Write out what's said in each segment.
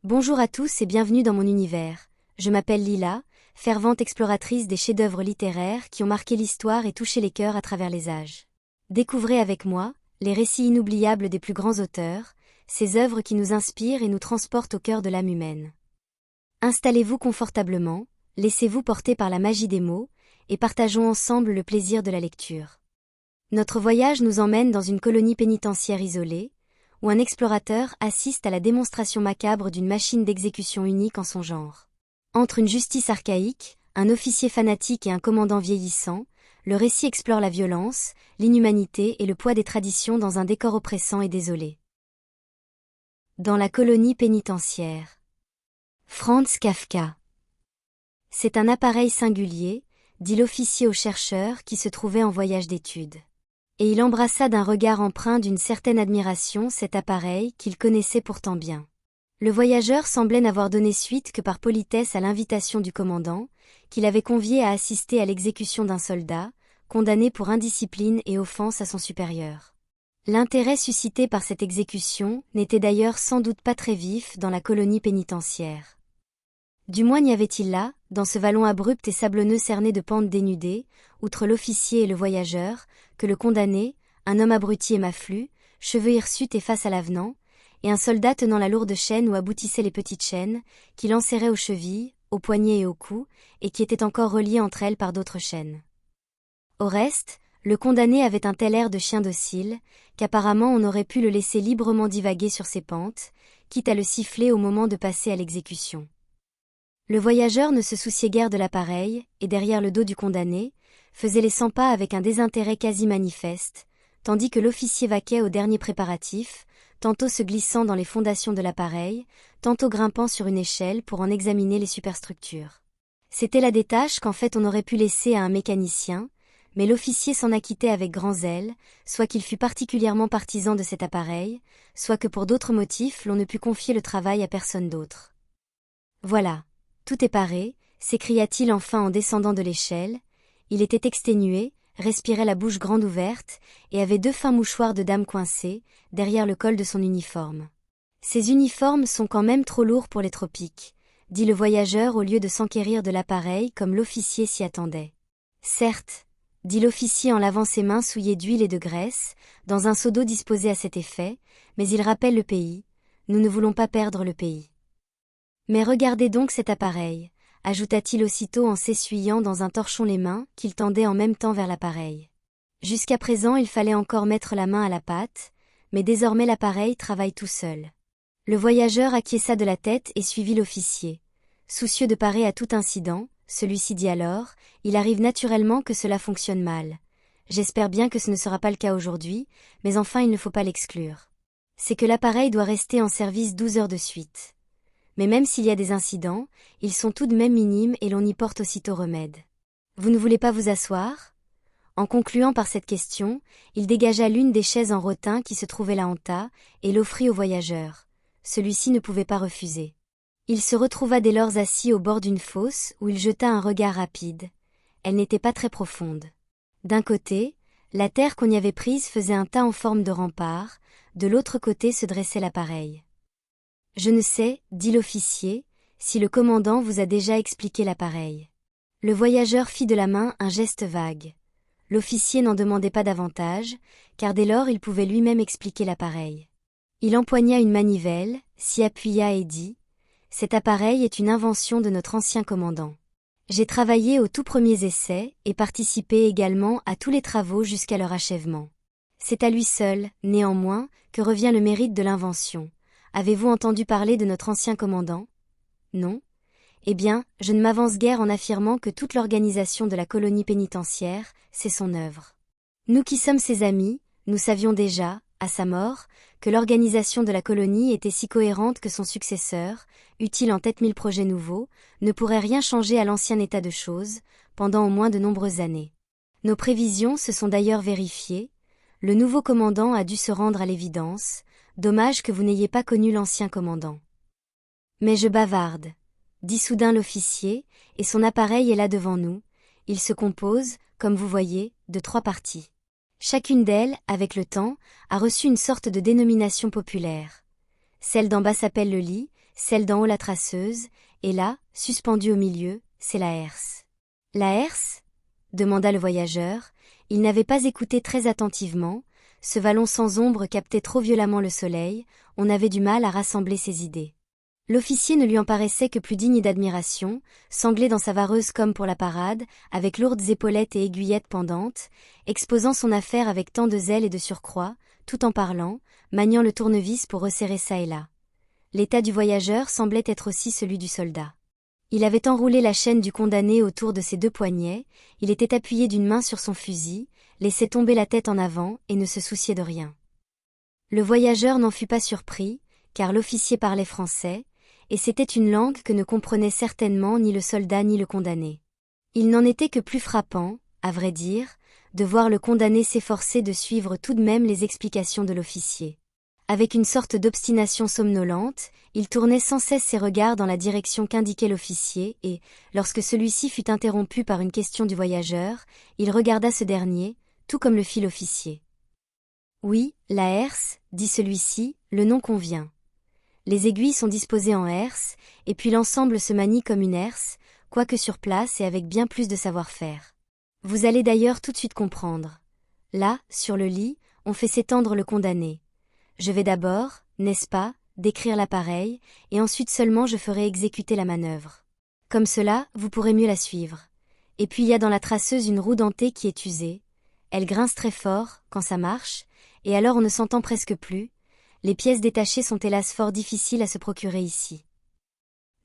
Bonjour à tous et bienvenue dans mon univers. Je m'appelle Lila, fervente exploratrice des chefs-d'œuvre littéraires qui ont marqué l'histoire et touché les cœurs à travers les âges. Découvrez avec moi les récits inoubliables des plus grands auteurs, ces œuvres qui nous inspirent et nous transportent au cœur de l'âme humaine. Installez-vous confortablement, laissez-vous porter par la magie des mots, et partageons ensemble le plaisir de la lecture. Notre voyage nous emmène dans une colonie pénitentiaire isolée, où un explorateur assiste à la démonstration macabre d'une machine d'exécution unique en son genre. Entre une justice archaïque, un officier fanatique et un commandant vieillissant, le récit explore la violence, l'inhumanité et le poids des traditions dans un décor oppressant et désolé. Dans la colonie pénitentiaire. Franz Kafka. C'est un appareil singulier, dit l'officier au chercheur qui se trouvait en voyage d'études. Et il embrassa d'un regard empreint d'une certaine admiration cet appareil qu'il connaissait pourtant bien. Le voyageur semblait n'avoir donné suite que par politesse à l'invitation du commandant, qui l'avait convié à assister à l'exécution d'un soldat, condamné pour indiscipline et offense à son supérieur. L'intérêt suscité par cette exécution n'était d'ailleurs sans doute pas très vif dans la colonie pénitentiaire. Du moins n'y avait-il là, dans ce vallon abrupt et sablonneux cerné de pentes dénudées, outre l'officier et le voyageur, que le condamné, un homme abruti et maflu, cheveux hirsutes et face à l'avenant, et un soldat tenant la lourde chaîne où aboutissaient les petites chaînes, qui l'enserraient aux chevilles, aux poignets et au cou, et qui étaient encore reliées entre elles par d'autres chaînes. Au reste, le condamné avait un tel air de chien docile, qu'apparemment on aurait pu le laisser librement divaguer sur ses pentes, quitte à le siffler au moment de passer à l'exécution. Le voyageur ne se souciait guère de l'appareil, et derrière le dos du condamné, faisait les 100 pas avec un désintérêt quasi manifeste, tandis que l'officier vaquait aux derniers préparatifs, tantôt se glissant dans les fondations de l'appareil, tantôt grimpant sur une échelle pour en examiner les superstructures. C'était là des tâches qu'en fait on aurait pu laisser à un mécanicien, mais l'officier s'en acquittait avec grand zèle, soit qu'il fût particulièrement partisan de cet appareil, soit que pour d'autres motifs l'on ne put confier le travail à personne d'autre. Voilà. Tout est paré, s'écria-t-il enfin en descendant de l'échelle. Il était exténué, respirait la bouche grande ouverte, et avait 2 fins mouchoirs de dame coincés, derrière le col de son uniforme. Ces uniformes sont quand même trop lourds pour les tropiques, dit le voyageur au lieu de s'enquérir de l'appareil comme l'officier s'y attendait. Certes, dit l'officier en lavant ses mains souillées d'huile et de graisse, dans un seau d'eau disposé à cet effet, mais il rappelle le pays, nous ne voulons pas perdre le pays. Mais regardez donc cet appareil, ajouta-t-il aussitôt en s'essuyant dans un torchon les mains qu'il tendait en même temps vers l'appareil. Jusqu'à présent il fallait encore mettre la main à la pâte, mais désormais l'appareil travaille tout seul. Le voyageur acquiesça de la tête et suivit l'officier. Soucieux de parer à tout incident, celui-ci dit alors, il arrive naturellement que cela fonctionne mal. J'espère bien que ce ne sera pas le cas aujourd'hui, mais enfin il ne faut pas l'exclure. C'est que l'appareil doit rester en service 12 heures de suite. Mais même s'il y a des incidents, ils sont tout de même minimes et l'on y porte aussitôt remède. Vous ne voulez pas vous asseoir ? En concluant par cette question, il dégagea l'une des chaises en rotin qui se trouvait là en tas, et l'offrit au voyageur. Celui-ci ne pouvait pas refuser. Il se retrouva dès lors assis au bord d'une fosse où il jeta un regard rapide. Elle n'était pas très profonde. D'un côté, la terre qu'on y avait prise faisait un tas en forme de rempart, de l'autre côté se dressait l'appareil. Je ne sais, dit l'officier, si le commandant vous a déjà expliqué l'appareil. Le voyageur fit de la main un geste vague. L'officier n'en demandait pas davantage, car dès lors il pouvait lui-même expliquer l'appareil. Il empoigna une manivelle, s'y appuya et dit « Cet appareil est une invention de notre ancien commandant. J'ai travaillé aux tout premiers essais et participé également à tous les travaux jusqu'à leur achèvement. C'est à lui seul, néanmoins, que revient le mérite de l'invention. Avez-vous entendu parler de notre ancien commandant ? Non ? Eh bien, je ne m'avance guère en affirmant que toute l'organisation de la colonie pénitentiaire, c'est son œuvre. Nous qui sommes ses amis, nous savions déjà, à sa mort, que l'organisation de la colonie était si cohérente que son successeur, eût-il en tête 1000 projets nouveaux, ne pourrait rien changer à l'ancien état de choses, pendant au moins de nombreuses années. Nos prévisions se sont d'ailleurs vérifiées, le nouveau commandant a dû se rendre à l'évidence. Dommage que vous n'ayez pas connu l'ancien commandant. Mais je bavarde, dit soudain l'officier, et son appareil est là devant nous. Il se compose, comme vous voyez, de 3 parties. Chacune d'elles, avec le temps, a reçu une sorte de dénomination populaire. Celle d'en bas s'appelle le lit, celle d'en haut la traceuse, et là, suspendue au milieu, c'est la herse. La herse ? Demanda le voyageur. Il n'avait pas écouté très attentivement, ce vallon sans ombre captait trop violemment le soleil, on avait du mal à rassembler ses idées. L'officier ne lui en paraissait que plus digne d'admiration, sanglé dans sa vareuse comme pour la parade, avec lourdes épaulettes et aiguillettes pendantes, exposant son affaire avec tant de zèle et de surcroît, tout en parlant, maniant le tournevis pour resserrer çà et là. L'état du voyageur semblait être aussi celui du soldat. Il avait enroulé la chaîne du condamné autour de ses 2 poignets, il était appuyé d'une main sur son fusil, laissait tomber la tête en avant et ne se souciait de rien. Le voyageur n'en fut pas surpris, car l'officier parlait français, et c'était une langue que ne comprenait certainement ni le soldat ni le condamné. Il n'en était que plus frappant, à vrai dire, de voir le condamné s'efforcer de suivre tout de même les explications de l'officier. Avec une sorte d'obstination somnolente, il tournait sans cesse ses regards dans la direction qu'indiquait l'officier et, lorsque celui-ci fut interrompu par une question du voyageur, il regarda ce dernier, tout comme le fit l'officier. « Oui, la herse, dit celui-ci, le nom convient. Les aiguilles sont disposées en herse, et puis l'ensemble se manie comme une herse, quoique sur place et avec bien plus de savoir-faire. Vous allez d'ailleurs tout de suite comprendre. Là, sur le lit, on fait s'étendre le condamné. Je vais d'abord, n'est-ce pas, décrire l'appareil, et ensuite seulement je ferai exécuter la manœuvre. Comme cela, vous pourrez mieux la suivre. Et puis il y a dans la traceuse une roue dentée qui est usée. Elle grince très fort, quand ça marche, et alors on ne s'entend presque plus. Les pièces détachées sont hélas fort difficiles à se procurer ici.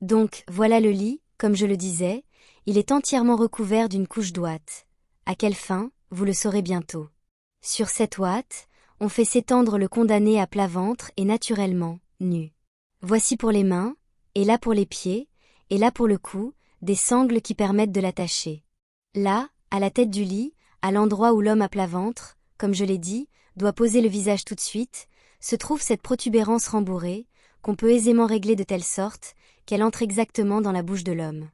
Donc, voilà le lit, comme je le disais, il est entièrement recouvert d'une couche d'ouate. À quelle fin, vous le saurez bientôt. Sur cette ouate, on fait s'étendre le condamné à plat ventre et naturellement, nu. Voici pour les mains, et là pour les pieds, et là pour le cou, des sangles qui permettent de l'attacher. Là, à la tête du lit, à l'endroit où l'homme à plat ventre, comme je l'ai dit, doit poser le visage tout de suite, se trouve cette protubérance rembourrée, qu'on peut aisément régler de telle sorte, qu'elle entre exactement dans la bouche de l'homme.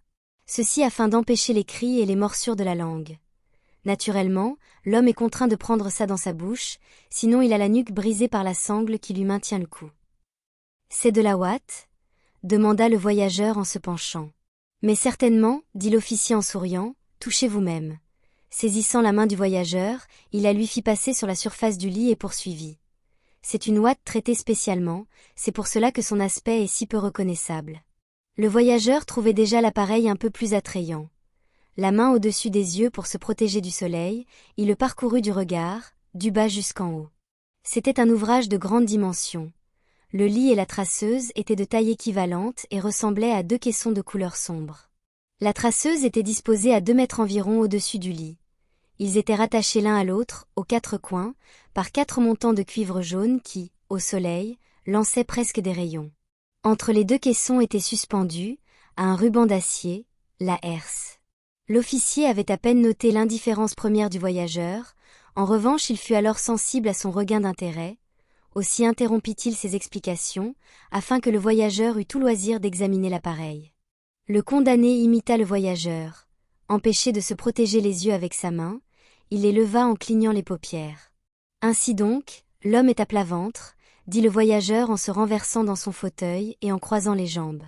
Ceci afin d'empêcher les cris et les morsures de la langue. Naturellement, l'homme est contraint de prendre ça dans sa bouche, sinon il a la nuque brisée par la sangle qui lui maintient le cou. « C'est de la ouate ? Demanda le voyageur en se penchant. « Mais certainement, dit l'officier en souriant, touchez vous-même. » Saisissant la main du voyageur, il la lui fit passer sur la surface du lit et poursuivit. C'est une ouate traitée spécialement, c'est pour cela que son aspect est si peu reconnaissable. Le voyageur trouvait déjà l'appareil un peu plus attrayant. La main au-dessus des yeux pour se protéger du soleil, il le parcourut du regard, du bas jusqu'en haut. C'était un ouvrage de grande dimension. Le lit et la traceuse étaient de taille équivalente et ressemblaient à 2 caissons de couleur sombre. La traceuse était disposée à 2 mètres environ au-dessus du lit. Ils étaient rattachés l'un à l'autre, aux 4 coins, par 4 montants de cuivre jaune qui, au soleil, lançaient presque des rayons. Entre les 2 caissons était suspendu, à un ruban d'acier, la herse. L'officier avait à peine noté l'indifférence première du voyageur, en revanche il fut alors sensible à son regain d'intérêt, aussi interrompit-il ses explications, afin que le voyageur eût tout loisir d'examiner l'appareil. Le condamné imita le voyageur. Empêché de se protéger les yeux avec sa main, il les leva en clignant les paupières. Ainsi donc, l'homme est à plat ventre, dit le voyageur en se renversant dans son fauteuil et en croisant les jambes.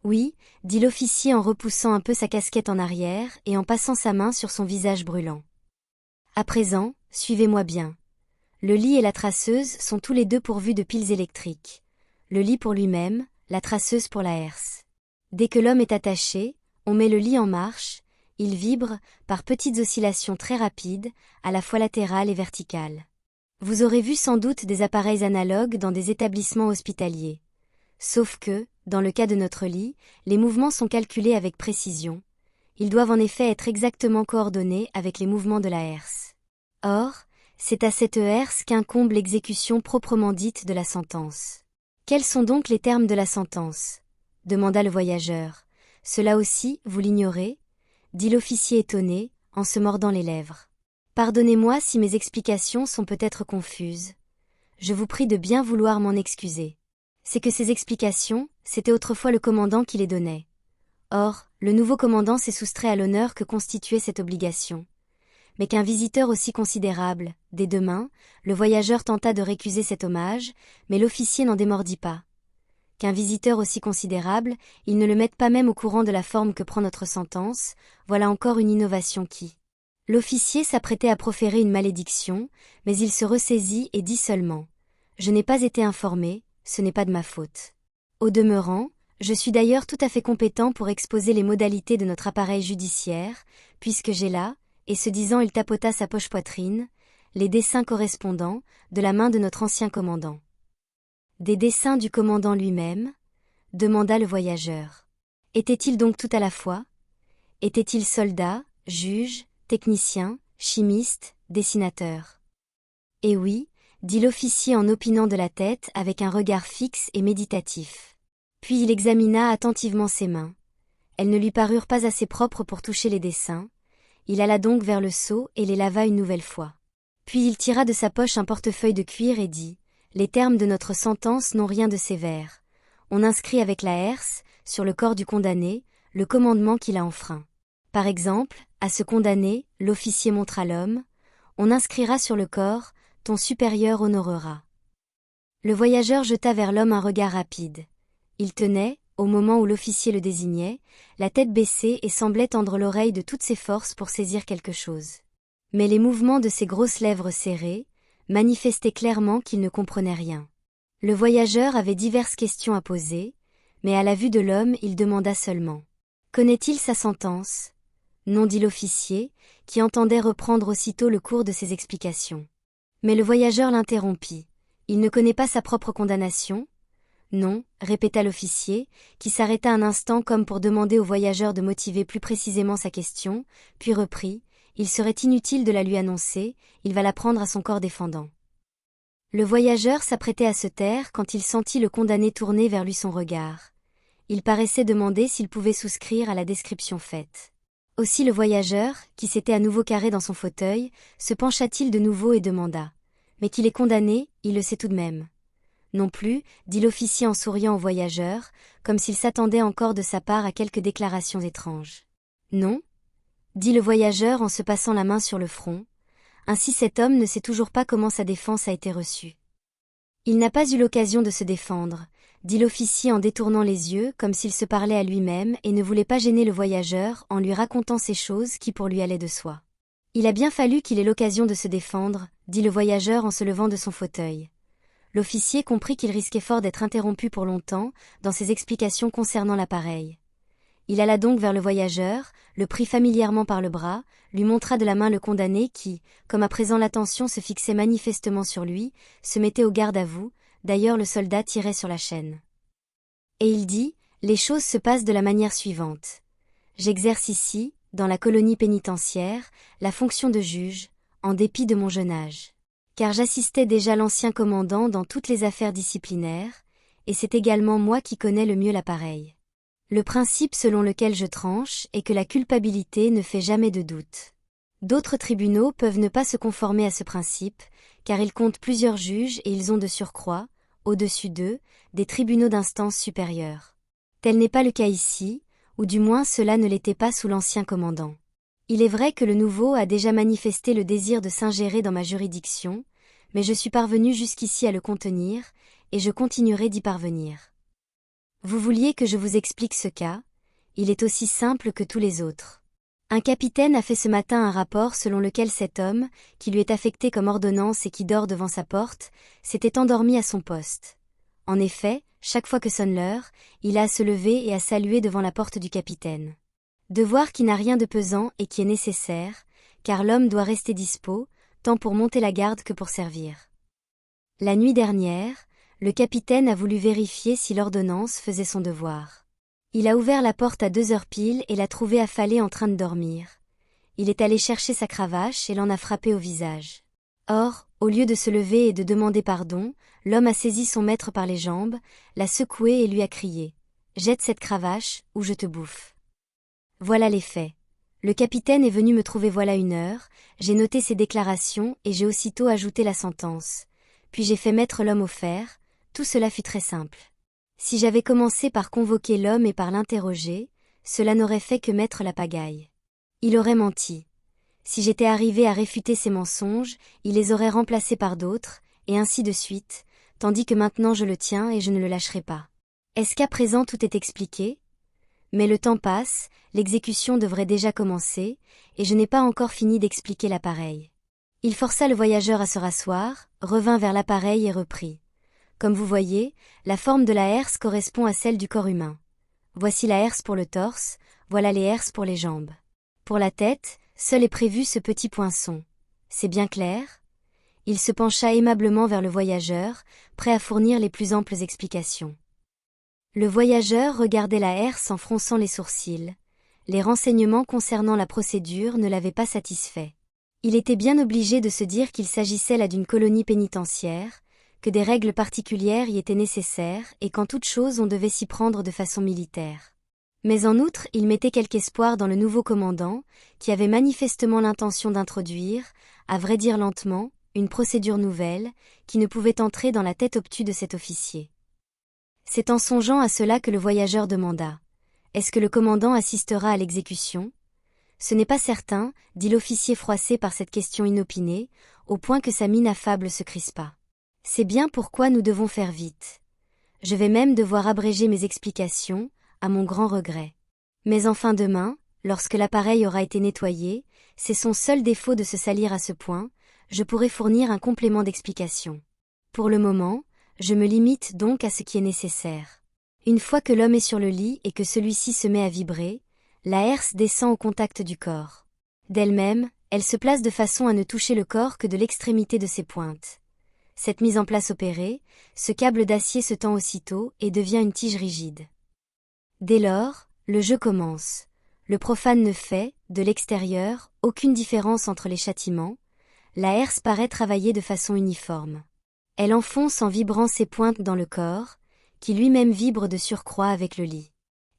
Oui, dit l'officier en repoussant un peu sa casquette en arrière et en passant sa main sur son visage brûlant. À présent, suivez-moi bien. Le lit et la traceuse sont tous les 2 pourvus de piles électriques. Le lit pour lui-même, la traceuse pour la herse. Dès que l'homme est attaché, on met le lit en marche, il vibre, par petites oscillations très rapides, à la fois latérales et verticales. Vous aurez vu sans doute des appareils analogues dans des établissements hospitaliers. Sauf que, dans le cas de notre lit, les mouvements sont calculés avec précision. Ils doivent en effet être exactement coordonnés avec les mouvements de la herse. Or, c'est à cette herse qu'incombe l'exécution proprement dite de la sentence. Quels sont donc les termes de la sentence ? Demanda le voyageur. Cela aussi, vous l'ignorez ? Dit l'officier étonné, en se mordant les lèvres. Pardonnez-moi si mes explications sont peut-être confuses. Je vous prie de bien vouloir m'en excuser. C'est que ces explications, c'était autrefois le commandant qui les donnait. Or, le nouveau commandant s'est soustrait à l'honneur que constituait cette obligation. Mais qu'un visiteur aussi considérable, des 2 mains, le voyageur tenta de récuser cet hommage, mais l'officier n'en démordit pas. qu'un visiteur aussi considérable, ils ne le mettent pas même au courant de la forme que prend notre sentence, voilà encore une innovation qui... L'officier s'apprêtait à proférer une malédiction, mais il se ressaisit et dit seulement : « Je n'ai pas été informé, ce n'est pas de ma faute. Au demeurant, je suis d'ailleurs tout à fait compétent pour exposer les modalités de notre appareil judiciaire, puisque j'ai là, et ce disant il tapota sa poche-poitrine, les dessins correspondants, de la main de notre ancien commandant. » « Des dessins du commandant lui-même ? Demanda le voyageur. Était-il donc tout à la fois ? Était-il soldat, juge, technicien, chimiste, dessinateur ? Eh oui, dit l'officier en opinant de la tête avec un regard fixe et méditatif. Puis il examina attentivement ses mains. Elles ne lui parurent pas assez propres pour toucher les dessins. Il alla donc vers le seau et les lava une nouvelle fois. Puis il tira de sa poche un portefeuille de cuir et dit : « Les termes de notre sentence n'ont rien de sévère. On inscrit avec la herse, sur le corps du condamné, le commandement qu'il a enfreint. Par exemple, à ce condamné, l'officier montra l'homme, on inscrira sur le corps, ton supérieur honorera. » Le voyageur jeta vers l'homme un regard rapide. Il tenait, au moment où l'officier le désignait, la tête baissée et semblait tendre l'oreille de toutes ses forces pour saisir quelque chose. Mais les mouvements de ses grosses lèvres serrées manifestaient clairement qu'il ne comprenait rien. Le voyageur avait diverses questions à poser, mais à la vue de l'homme il demanda seulement : « Connaît-il sa sentence ? » « Non, dit l'officier, qui entendait reprendre aussitôt le cours de ses explications. Mais le voyageur l'interrompit. « Il ne connaît pas sa propre condamnation ? » « Non, répéta l'officier, qui s'arrêta un instant comme pour demander au voyageur de motiver plus précisément sa question, puis reprit : « Il serait inutile de la lui annoncer, il va la prendre à son corps défendant. » Le voyageur s'apprêtait à se taire quand il sentit le condamné tourner vers lui son regard. Il paraissait demander s'il pouvait souscrire à la description faite. Aussi le voyageur, qui s'était à nouveau carré dans son fauteuil, se pencha-t-il de nouveau et demanda : « Mais qu'il est condamné, il le sait tout de même. » « Non plus, dit l'officier en souriant au voyageur, comme s'il s'attendait encore de sa part à quelques déclarations étranges. « Non ? » dit le voyageur en se passant la main sur le front. Ainsi cet homme ne sait toujours pas comment sa défense a été reçue. « Il n'a pas eu l'occasion de se défendre, » dit l'officier en détournant les yeux comme s'il se parlait à lui-même et ne voulait pas gêner le voyageur en lui racontant ces choses qui pour lui allaient de soi. « Il a bien fallu qu'il ait l'occasion de se défendre, » dit le voyageur en se levant de son fauteuil. L'officier comprit qu'il risquait fort d'être interrompu pour longtemps dans ses explications concernant l'appareil. Il alla donc vers le voyageur, le prit familièrement par le bras, lui montra de la main le condamné qui, comme à présent l'attention se fixait manifestement sur lui, se mettait au garde à vous, d'ailleurs le soldat tirait sur la chaîne. Et il dit : « Les choses se passent de la manière suivante. J'exerce ici, dans la colonie pénitentiaire, la fonction de juge, en dépit de mon jeune âge. Car j'assistais déjà l'ancien commandant dans toutes les affaires disciplinaires, et c'est également moi qui connais le mieux l'appareil. Le principe selon lequel je tranche est que la culpabilité ne fait jamais de doute. D'autres tribunaux peuvent ne pas se conformer à ce principe, car ils comptent plusieurs juges et ils ont de surcroît, au-dessus d'eux, des tribunaux d'instance supérieure. Tel n'est pas le cas ici, ou du moins cela ne l'était pas sous l'ancien commandant. Il est vrai que le nouveau a déjà manifesté le désir de s'ingérer dans ma juridiction, mais je suis parvenu jusqu'ici à le contenir, et je continuerai d'y parvenir. Vous vouliez que je vous explique ce cas, il est aussi simple que tous les autres. Un capitaine a fait ce matin un rapport selon lequel cet homme, qui lui est affecté comme ordonnance et qui dort devant sa porte, s'était endormi à son poste. En effet, chaque fois que sonne l'heure, il a à se lever et à saluer devant la porte du capitaine. Devoir qui n'a rien de pesant et qui est nécessaire, car l'homme doit rester dispos, tant pour monter la garde que pour servir. La nuit dernière, le capitaine a voulu vérifier si l'ordonnance faisait son devoir. Il a ouvert la porte à 2 heures pile et l'a trouvé affalé en train de dormir. Il est allé chercher sa cravache et l'en a frappé au visage. Or, au lieu de se lever et de demander pardon, l'homme a saisi son maître par les jambes, l'a secoué et lui a crié : « Jette cette cravache, ou je te bouffe. » Voilà les faits. Le capitaine est venu me trouver voilà 1 heure, j'ai noté ses déclarations et j'ai aussitôt ajouté la sentence. Puis j'ai fait mettre l'homme au fer, tout cela fut très simple. Si j'avais commencé par convoquer l'homme et par l'interroger, cela n'aurait fait que mettre la pagaille. Il aurait menti. Si j'étais arrivé à réfuter ses mensonges, il les aurait remplacés par d'autres, et ainsi de suite, tandis que maintenant je le tiens et je ne le lâcherai pas. Est-ce qu'à présent tout est expliqué? Mais le temps passe, l'exécution devrait déjà commencer, et je n'ai pas encore fini d'expliquer l'appareil. Il força le voyageur à se rasseoir, revint vers l'appareil et reprit. Comme vous voyez, la forme de la herse correspond à celle du corps humain. Voici la herse pour le torse, voilà les herses pour les jambes. Pour la tête, seul est prévu ce petit poinçon. C'est bien clair? Il se pencha aimablement vers le voyageur, prêt à fournir les plus amples explications. Le voyageur regardait la herse en fronçant les sourcils. Les renseignements concernant la procédure ne l'avaient pas satisfait. Il était bien obligé de se dire qu'il s'agissait là d'une colonie pénitentiaire, que des règles particulières y étaient nécessaires et qu'en toute chose on devait s'y prendre de façon militaire. Mais en outre, il mettait quelque espoir dans le nouveau commandant, qui avait manifestement l'intention d'introduire, à vrai dire lentement, une procédure nouvelle, qui ne pouvait entrer dans la tête obtuse de cet officier. C'est en songeant à cela que le voyageur demanda. Est-ce que le commandant assistera à l'exécution? Ce n'est pas certain, dit l'officier froissé par cette question inopinée, au point que sa mine affable se crispa. C'est bien pourquoi nous devons faire vite. Je vais même devoir abréger mes explications, à mon grand regret. Mais enfin demain, lorsque l'appareil aura été nettoyé, c'est son seul défaut de se salir à ce point, je pourrai fournir un complément d'explication. Pour le moment, je me limite donc à ce qui est nécessaire. Une fois que l'homme est sur le lit et que celui-ci se met à vibrer, la herse descend au contact du corps. D'elle-même, elle se place de façon à ne toucher le corps que de l'extrémité de ses pointes. Cette mise en place opérée, ce câble d'acier se tend aussitôt et devient une tige rigide. Dès lors, le jeu commence. Le profane ne fait, de l'extérieur, aucune différence entre les châtiments. La herse paraît travailler de façon uniforme. Elle enfonce en vibrant ses pointes dans le corps, qui lui-même vibre de surcroît avec le lit.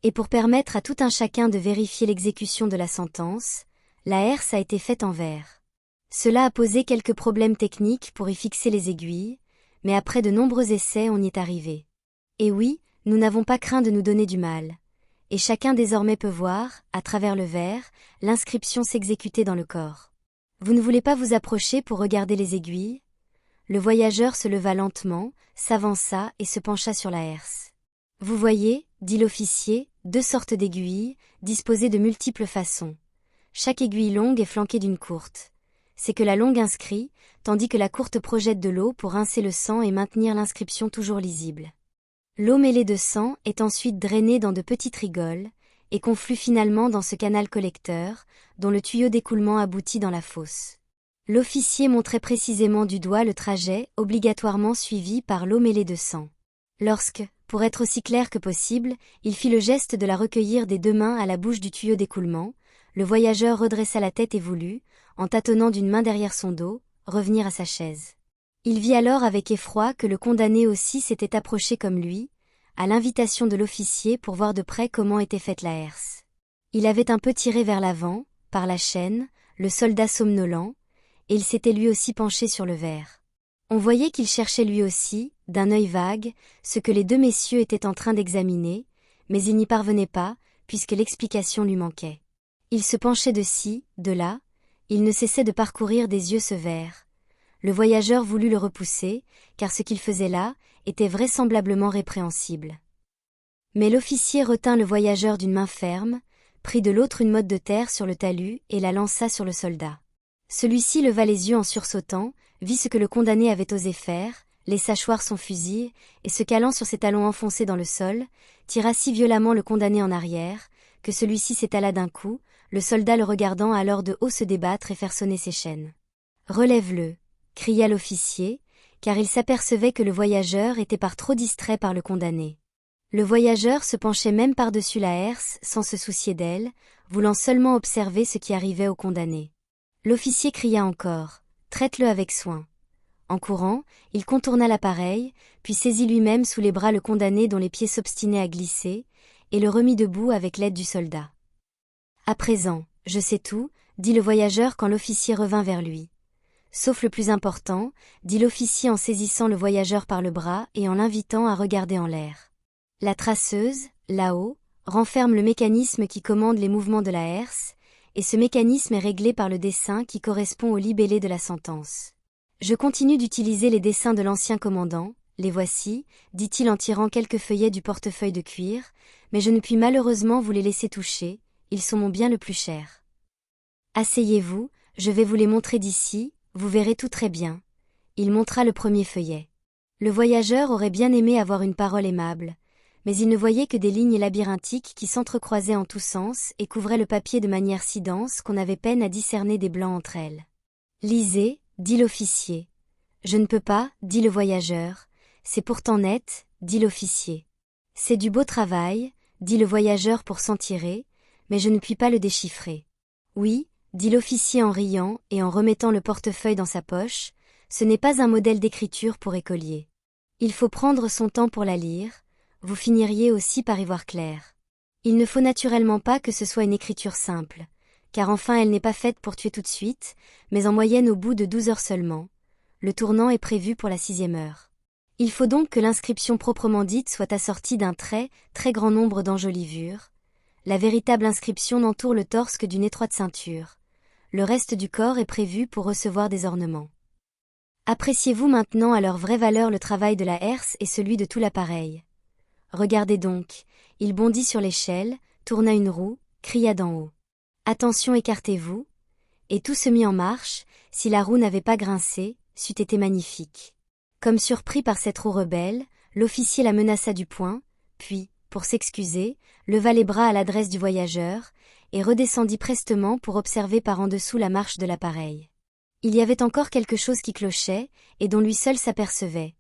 Et pour permettre à tout un chacun de vérifier l'exécution de la sentence, la herse a été faite en verre. Cela a posé quelques problèmes techniques pour y fixer les aiguilles, mais après de nombreux essais on y est arrivé. Et oui, nous n'avons pas craint de nous donner du mal. Et chacun désormais peut voir, à travers le verre, l'inscription s'exécuter dans le corps. Vous ne voulez pas vous approcher pour regarder les aiguilles? Le voyageur se leva lentement, s'avança et se pencha sur la herse. Vous voyez, dit l'officier, deux sortes d'aiguilles, disposées de multiples façons. Chaque aiguille longue est flanquée d'une courte. C'est que la longue inscrit, tandis que la courte projette de l'eau pour rincer le sang et maintenir l'inscription toujours lisible. L'eau mêlée de sang est ensuite drainée dans de petites rigoles, et conflue finalement dans ce canal collecteur, dont le tuyau d'écoulement aboutit dans la fosse. L'officier montrait précisément du doigt le trajet obligatoirement suivi par l'eau mêlée de sang. Lorsque, pour être aussi clair que possible, il fit le geste de la recueillir des deux mains à la bouche du tuyau d'écoulement, le voyageur redressa la tête et voulut, en tâtonnant d'une main derrière son dos, revenir à sa chaise. Il vit alors avec effroi que le condamné aussi s'était approché comme lui, à l'invitation de l'officier pour voir de près comment était faite la herse. Il avait un peu tiré vers l'avant, par la chaîne, le soldat somnolent, et il s'était lui aussi penché sur le verre. On voyait qu'il cherchait lui aussi, d'un œil vague, ce que les deux messieurs étaient en train d'examiner, mais il n'y parvenait pas, puisque l'explication lui manquait. Il se penchait de ci, de là, il ne cessait de parcourir des yeux ce verre. Le voyageur voulut le repousser, car ce qu'il faisait là, était vraisemblablement répréhensible. Mais l'officier retint le voyageur d'une main ferme, prit de l'autre une motte de terre sur le talus et la lança sur le soldat. Celui-ci leva les yeux en sursautant, vit ce que le condamné avait osé faire, laissa choir son fusil, et se calant sur ses talons enfoncés dans le sol, tira si violemment le condamné en arrière, que celui-ci s'étala d'un coup, le soldat le regardant alors de haut se débattre et faire sonner ses chaînes. « Relève-le » cria l'officier, car il s'apercevait que le voyageur était par trop distrait par le condamné. Le voyageur se penchait même par-dessus la herse sans se soucier d'elle, voulant seulement observer ce qui arrivait au condamné. L'officier cria encore « Traite-le avec soin ». En courant, il contourna l'appareil, puis saisit lui-même sous les bras le condamné dont les pieds s'obstinaient à glisser, et le remit debout avec l'aide du soldat. « À présent, je sais tout », dit le voyageur quand l'officier revint vers lui. « Sauf le plus important », dit l'officier en saisissant le voyageur par le bras et en l'invitant à regarder en l'air. La traceuse, là-haut, renferme le mécanisme qui commande les mouvements de la herse, et ce mécanisme est réglé par le dessin qui correspond au libellé de la sentence. Je continue d'utiliser les dessins de l'ancien commandant, les voici, dit-il en tirant quelques feuillets du portefeuille de cuir, mais je ne puis malheureusement vous les laisser toucher, ils sont mon bien le plus cher. Asseyez-vous, je vais vous les montrer d'ici, vous verrez tout très bien. Il montra le premier feuillet. Le voyageur aurait bien aimé avoir une parole aimable, mais il ne voyait que des lignes labyrinthiques qui s'entrecroisaient en tous sens et couvraient le papier de manière si dense qu'on avait peine à discerner des blancs entre elles. Lisez, dit l'officier. Je ne peux pas, dit le voyageur. C'est pourtant net, dit l'officier. C'est du beau travail, dit le voyageur pour s'en tirer, mais je ne puis pas le déchiffrer. Oui, dit l'officier en riant et en remettant le portefeuille dans sa poche, ce n'est pas un modèle d'écriture pour écolier. Il faut prendre son temps pour la lire, vous finiriez aussi par y voir clair. Il ne faut naturellement pas que ce soit une écriture simple, car enfin elle n'est pas faite pour tuer tout de suite, mais en moyenne au bout de 12 heures seulement. Le tournant est prévu pour la 6e heure. Il faut donc que l'inscription proprement dite soit assortie d'un très grand nombre d'enjolivures. La véritable inscription n'entoure le torse que d'une étroite ceinture. Le reste du corps est prévu pour recevoir des ornements. Appréciez-vous maintenant à leur vraie valeur le travail de la herse et celui de tout l'appareil. Regardez donc, il bondit sur l'échelle, tourna une roue, cria d'en haut. Attention, écartez-vous. Et tout se mit en marche, si la roue n'avait pas grincé, c'eût été magnifique. Comme surpris par cette roue rebelle, l'officier la menaça du poing, puis, pour s'excuser, leva les bras à l'adresse du voyageur, et redescendit prestement pour observer par en dessous la marche de l'appareil. Il y avait encore quelque chose qui clochait, et dont lui seul s'apercevait.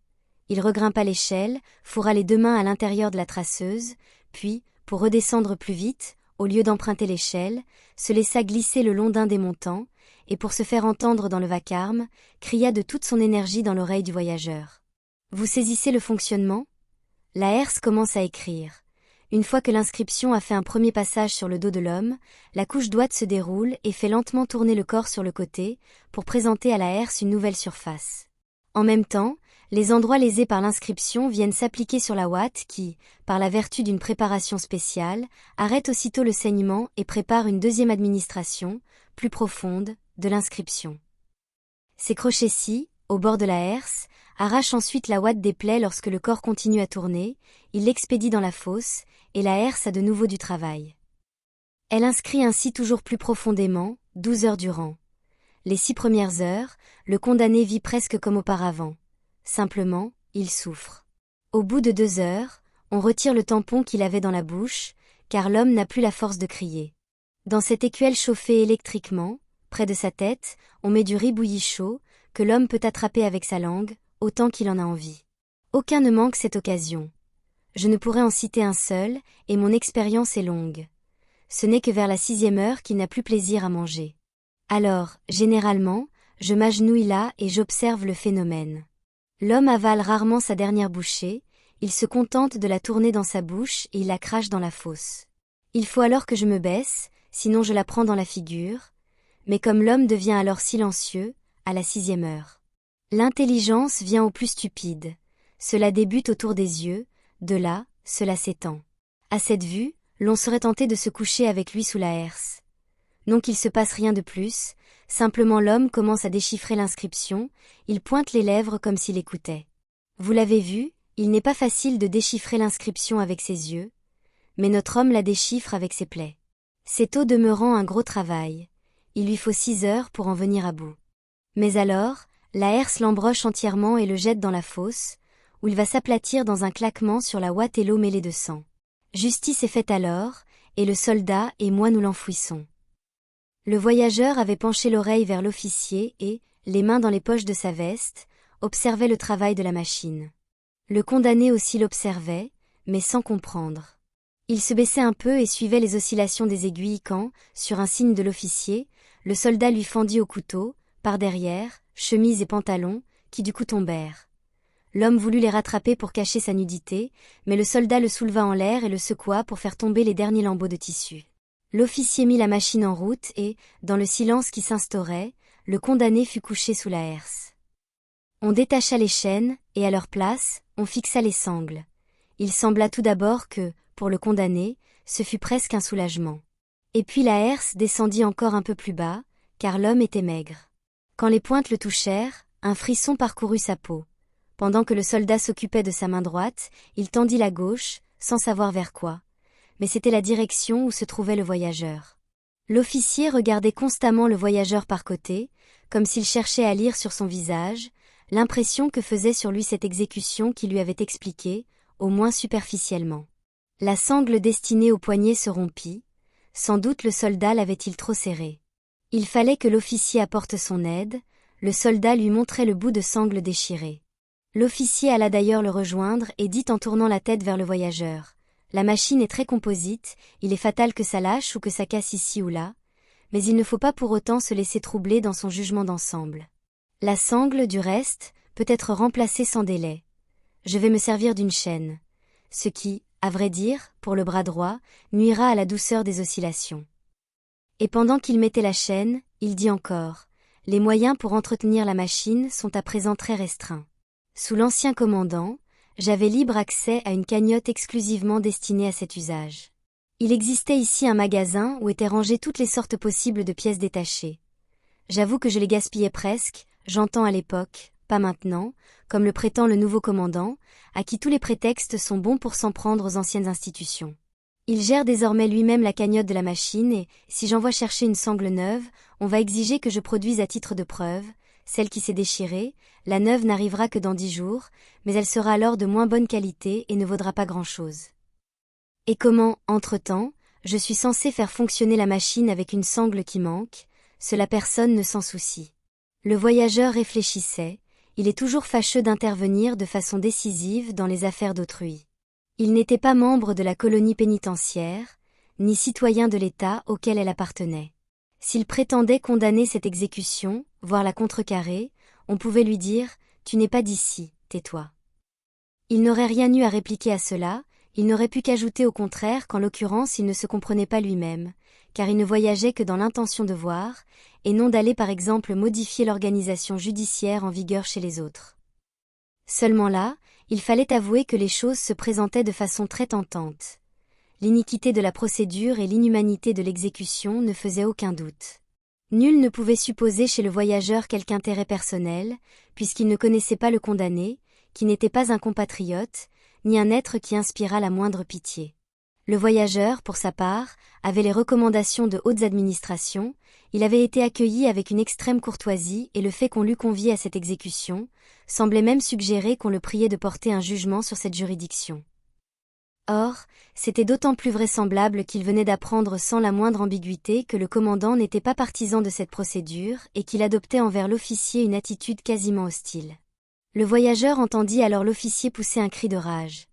Il regrimpa l'échelle, fourra les 2 mains à l'intérieur de la traceuse, puis, pour redescendre plus vite, au lieu d'emprunter l'échelle, se laissa glisser le long d'un des montants, et pour se faire entendre dans le vacarme, cria de toute son énergie dans l'oreille du voyageur. Vous saisissez le fonctionnement ? La herse commence à écrire. Une fois que l'inscription a fait un premier passage sur le dos de l'homme, la couche d'ouate se déroule et fait lentement tourner le corps sur le côté, pour présenter à la herse une nouvelle surface. En même temps, les endroits lésés par l'inscription viennent s'appliquer sur la ouate qui, par la vertu d'une préparation spéciale, arrête aussitôt le saignement et prépare une deuxième administration, plus profonde, de l'inscription. Ces crochets-ci, au bord de la herse, arrachent ensuite la ouate des plaies lorsque le corps continue à tourner, il l'expédie dans la fosse, et la herse a de nouveau du travail. Elle inscrit ainsi toujours plus profondément, 12 heures durant. Les 6 premières heures, le condamné vit presque comme auparavant. Simplement, il souffre. Au bout de 2 heures, on retire le tampon qu'il avait dans la bouche, car l'homme n'a plus la force de crier. Dans cette écuelle chauffée électriquement, près de sa tête, on met du riz bouilli chaud, que l'homme peut attraper avec sa langue, autant qu'il en a envie. Aucun ne manque cette occasion. Je ne pourrais en citer un seul, et mon expérience est longue. Ce n'est que vers la 6e heure qu'il n'a plus plaisir à manger. Alors, généralement, je m'agenouille là et j'observe le phénomène. L'homme avale rarement sa dernière bouchée, il se contente de la tourner dans sa bouche et il la crache dans la fosse. Il faut alors que je me baisse, sinon je la prends dans la figure, mais comme l'homme devient alors silencieux, à la 6e heure. L'intelligence vient au plus stupide. Cela débute autour des yeux, de là, cela s'étend. À cette vue, l'on serait tenté de se coucher avec lui sous la herse. Non qu'il se passe rien de plus, simplement l'homme commence à déchiffrer l'inscription, il pointe les lèvres comme s'il écoutait. Vous l'avez vu, il n'est pas facile de déchiffrer l'inscription avec ses yeux, mais notre homme la déchiffre avec ses plaies. C'est au demeurant un gros travail. Il lui faut 6 heures pour en venir à bout. Mais alors, la herse l'embroche entièrement et le jette dans la fosse, où il va s'aplatir dans un claquement sur la ouate et l'eau mêlée de sang. Justice est faite alors, et le soldat et moi nous l'enfouissons. Le voyageur avait penché l'oreille vers l'officier et, les mains dans les poches de sa veste, observait le travail de la machine. Le condamné aussi l'observait, mais sans comprendre. Il se baissait un peu et suivait les oscillations des aiguilles quand, sur un signe de l'officier, le soldat lui fendit au couteau, par derrière, chemise et pantalon, qui du coup tombèrent. L'homme voulut les rattraper pour cacher sa nudité, mais le soldat le souleva en l'air et le secoua pour faire tomber les derniers lambeaux de tissu. L'officier mit la machine en route et, dans le silence qui s'instaurait, le condamné fut couché sous la herse. On détacha les chaînes, et à leur place, on fixa les sangles. Il sembla tout d'abord que, pour le condamné, ce fut presque un soulagement. Et puis la herse descendit encore un peu plus bas, car l'homme était maigre. Quand les pointes le touchèrent, un frisson parcourut sa peau. Pendant que le soldat s'occupait de sa main droite, il tendit la gauche, sans savoir vers quoi. Mais c'était la direction où se trouvait le voyageur. L'officier regardait constamment le voyageur par côté, comme s'il cherchait à lire sur son visage l'impression que faisait sur lui cette exécution qui lui avait expliqué, au moins superficiellement. La sangle destinée au poignet se rompit, sans doute le soldat l'avait-il trop serré. Il fallait que l'officier apporte son aide, le soldat lui montrait le bout de sangle déchiré. L'officier alla d'ailleurs le rejoindre et dit en tournant la tête vers le voyageur. La machine est très composite, il est fatal que ça lâche ou que ça casse ici ou là, mais il ne faut pas pour autant se laisser troubler dans son jugement d'ensemble. La sangle, du reste, peut être remplacée sans délai. Je vais me servir d'une chaîne. Ce qui, à vrai dire, pour le bras droit, nuira à la douceur des oscillations. Et pendant qu'il mettait la chaîne, il dit encore, les moyens pour entretenir la machine sont à présent très restreints. Sous l'ancien commandant, j'avais libre accès à une cagnotte exclusivement destinée à cet usage. Il existait ici un magasin où étaient rangées toutes les sortes possibles de pièces détachées. J'avoue que je les gaspillais presque, j'entends à l'époque, pas maintenant, comme le prétend le nouveau commandant, à qui tous les prétextes sont bons pour s'en prendre aux anciennes institutions. Il gère désormais lui-même la cagnotte de la machine et, si j'envoie chercher une sangle neuve, on va exiger que je produise à titre de preuve, celle qui s'est déchirée, la neuve n'arrivera que dans 10 jours, mais elle sera alors de moins bonne qualité et ne vaudra pas grand-chose. Et comment, entre-temps, je suis censé faire fonctionner la machine avec une sangle qui manque, cela personne ne s'en soucie. Le voyageur réfléchissait, il est toujours fâcheux d'intervenir de façon décisive dans les affaires d'autrui. Il n'était pas membre de la colonie pénitentiaire, ni citoyen de l'État auquel elle appartenait. S'il prétendait condamner cette exécution, voire la contrecarrer, on pouvait lui dire « Tu n'es pas d'ici, tais-toi ». Il n'aurait rien eu à répliquer à cela, il n'aurait pu qu'ajouter au contraire qu'en l'occurrence il ne se comprenait pas lui-même, car il ne voyageait que dans l'intention de voir, et non d'aller par exemple modifier l'organisation judiciaire en vigueur chez les autres. Seulement là, il fallait avouer que les choses se présentaient de façon très tentante. L'iniquité de la procédure et l'inhumanité de l'exécution ne faisaient aucun doute. Nul ne pouvait supposer chez le voyageur quelque intérêt personnel, puisqu'il ne connaissait pas le condamné, qui n'était pas un compatriote, ni un être qui inspirât la moindre pitié. Le voyageur, pour sa part, avait les recommandations de hautes administrations, il avait été accueilli avec une extrême courtoisie et le fait qu'on l'eût convié à cette exécution, semblait même suggérer qu'on le priait de porter un jugement sur cette juridiction. Or, c'était d'autant plus vraisemblable qu'il venait d'apprendre sans la moindre ambiguïté que le commandant n'était pas partisan de cette procédure et qu'il adoptait envers l'officier une attitude quasiment hostile. Le voyageur entendit alors l'officier pousser un cri de rage.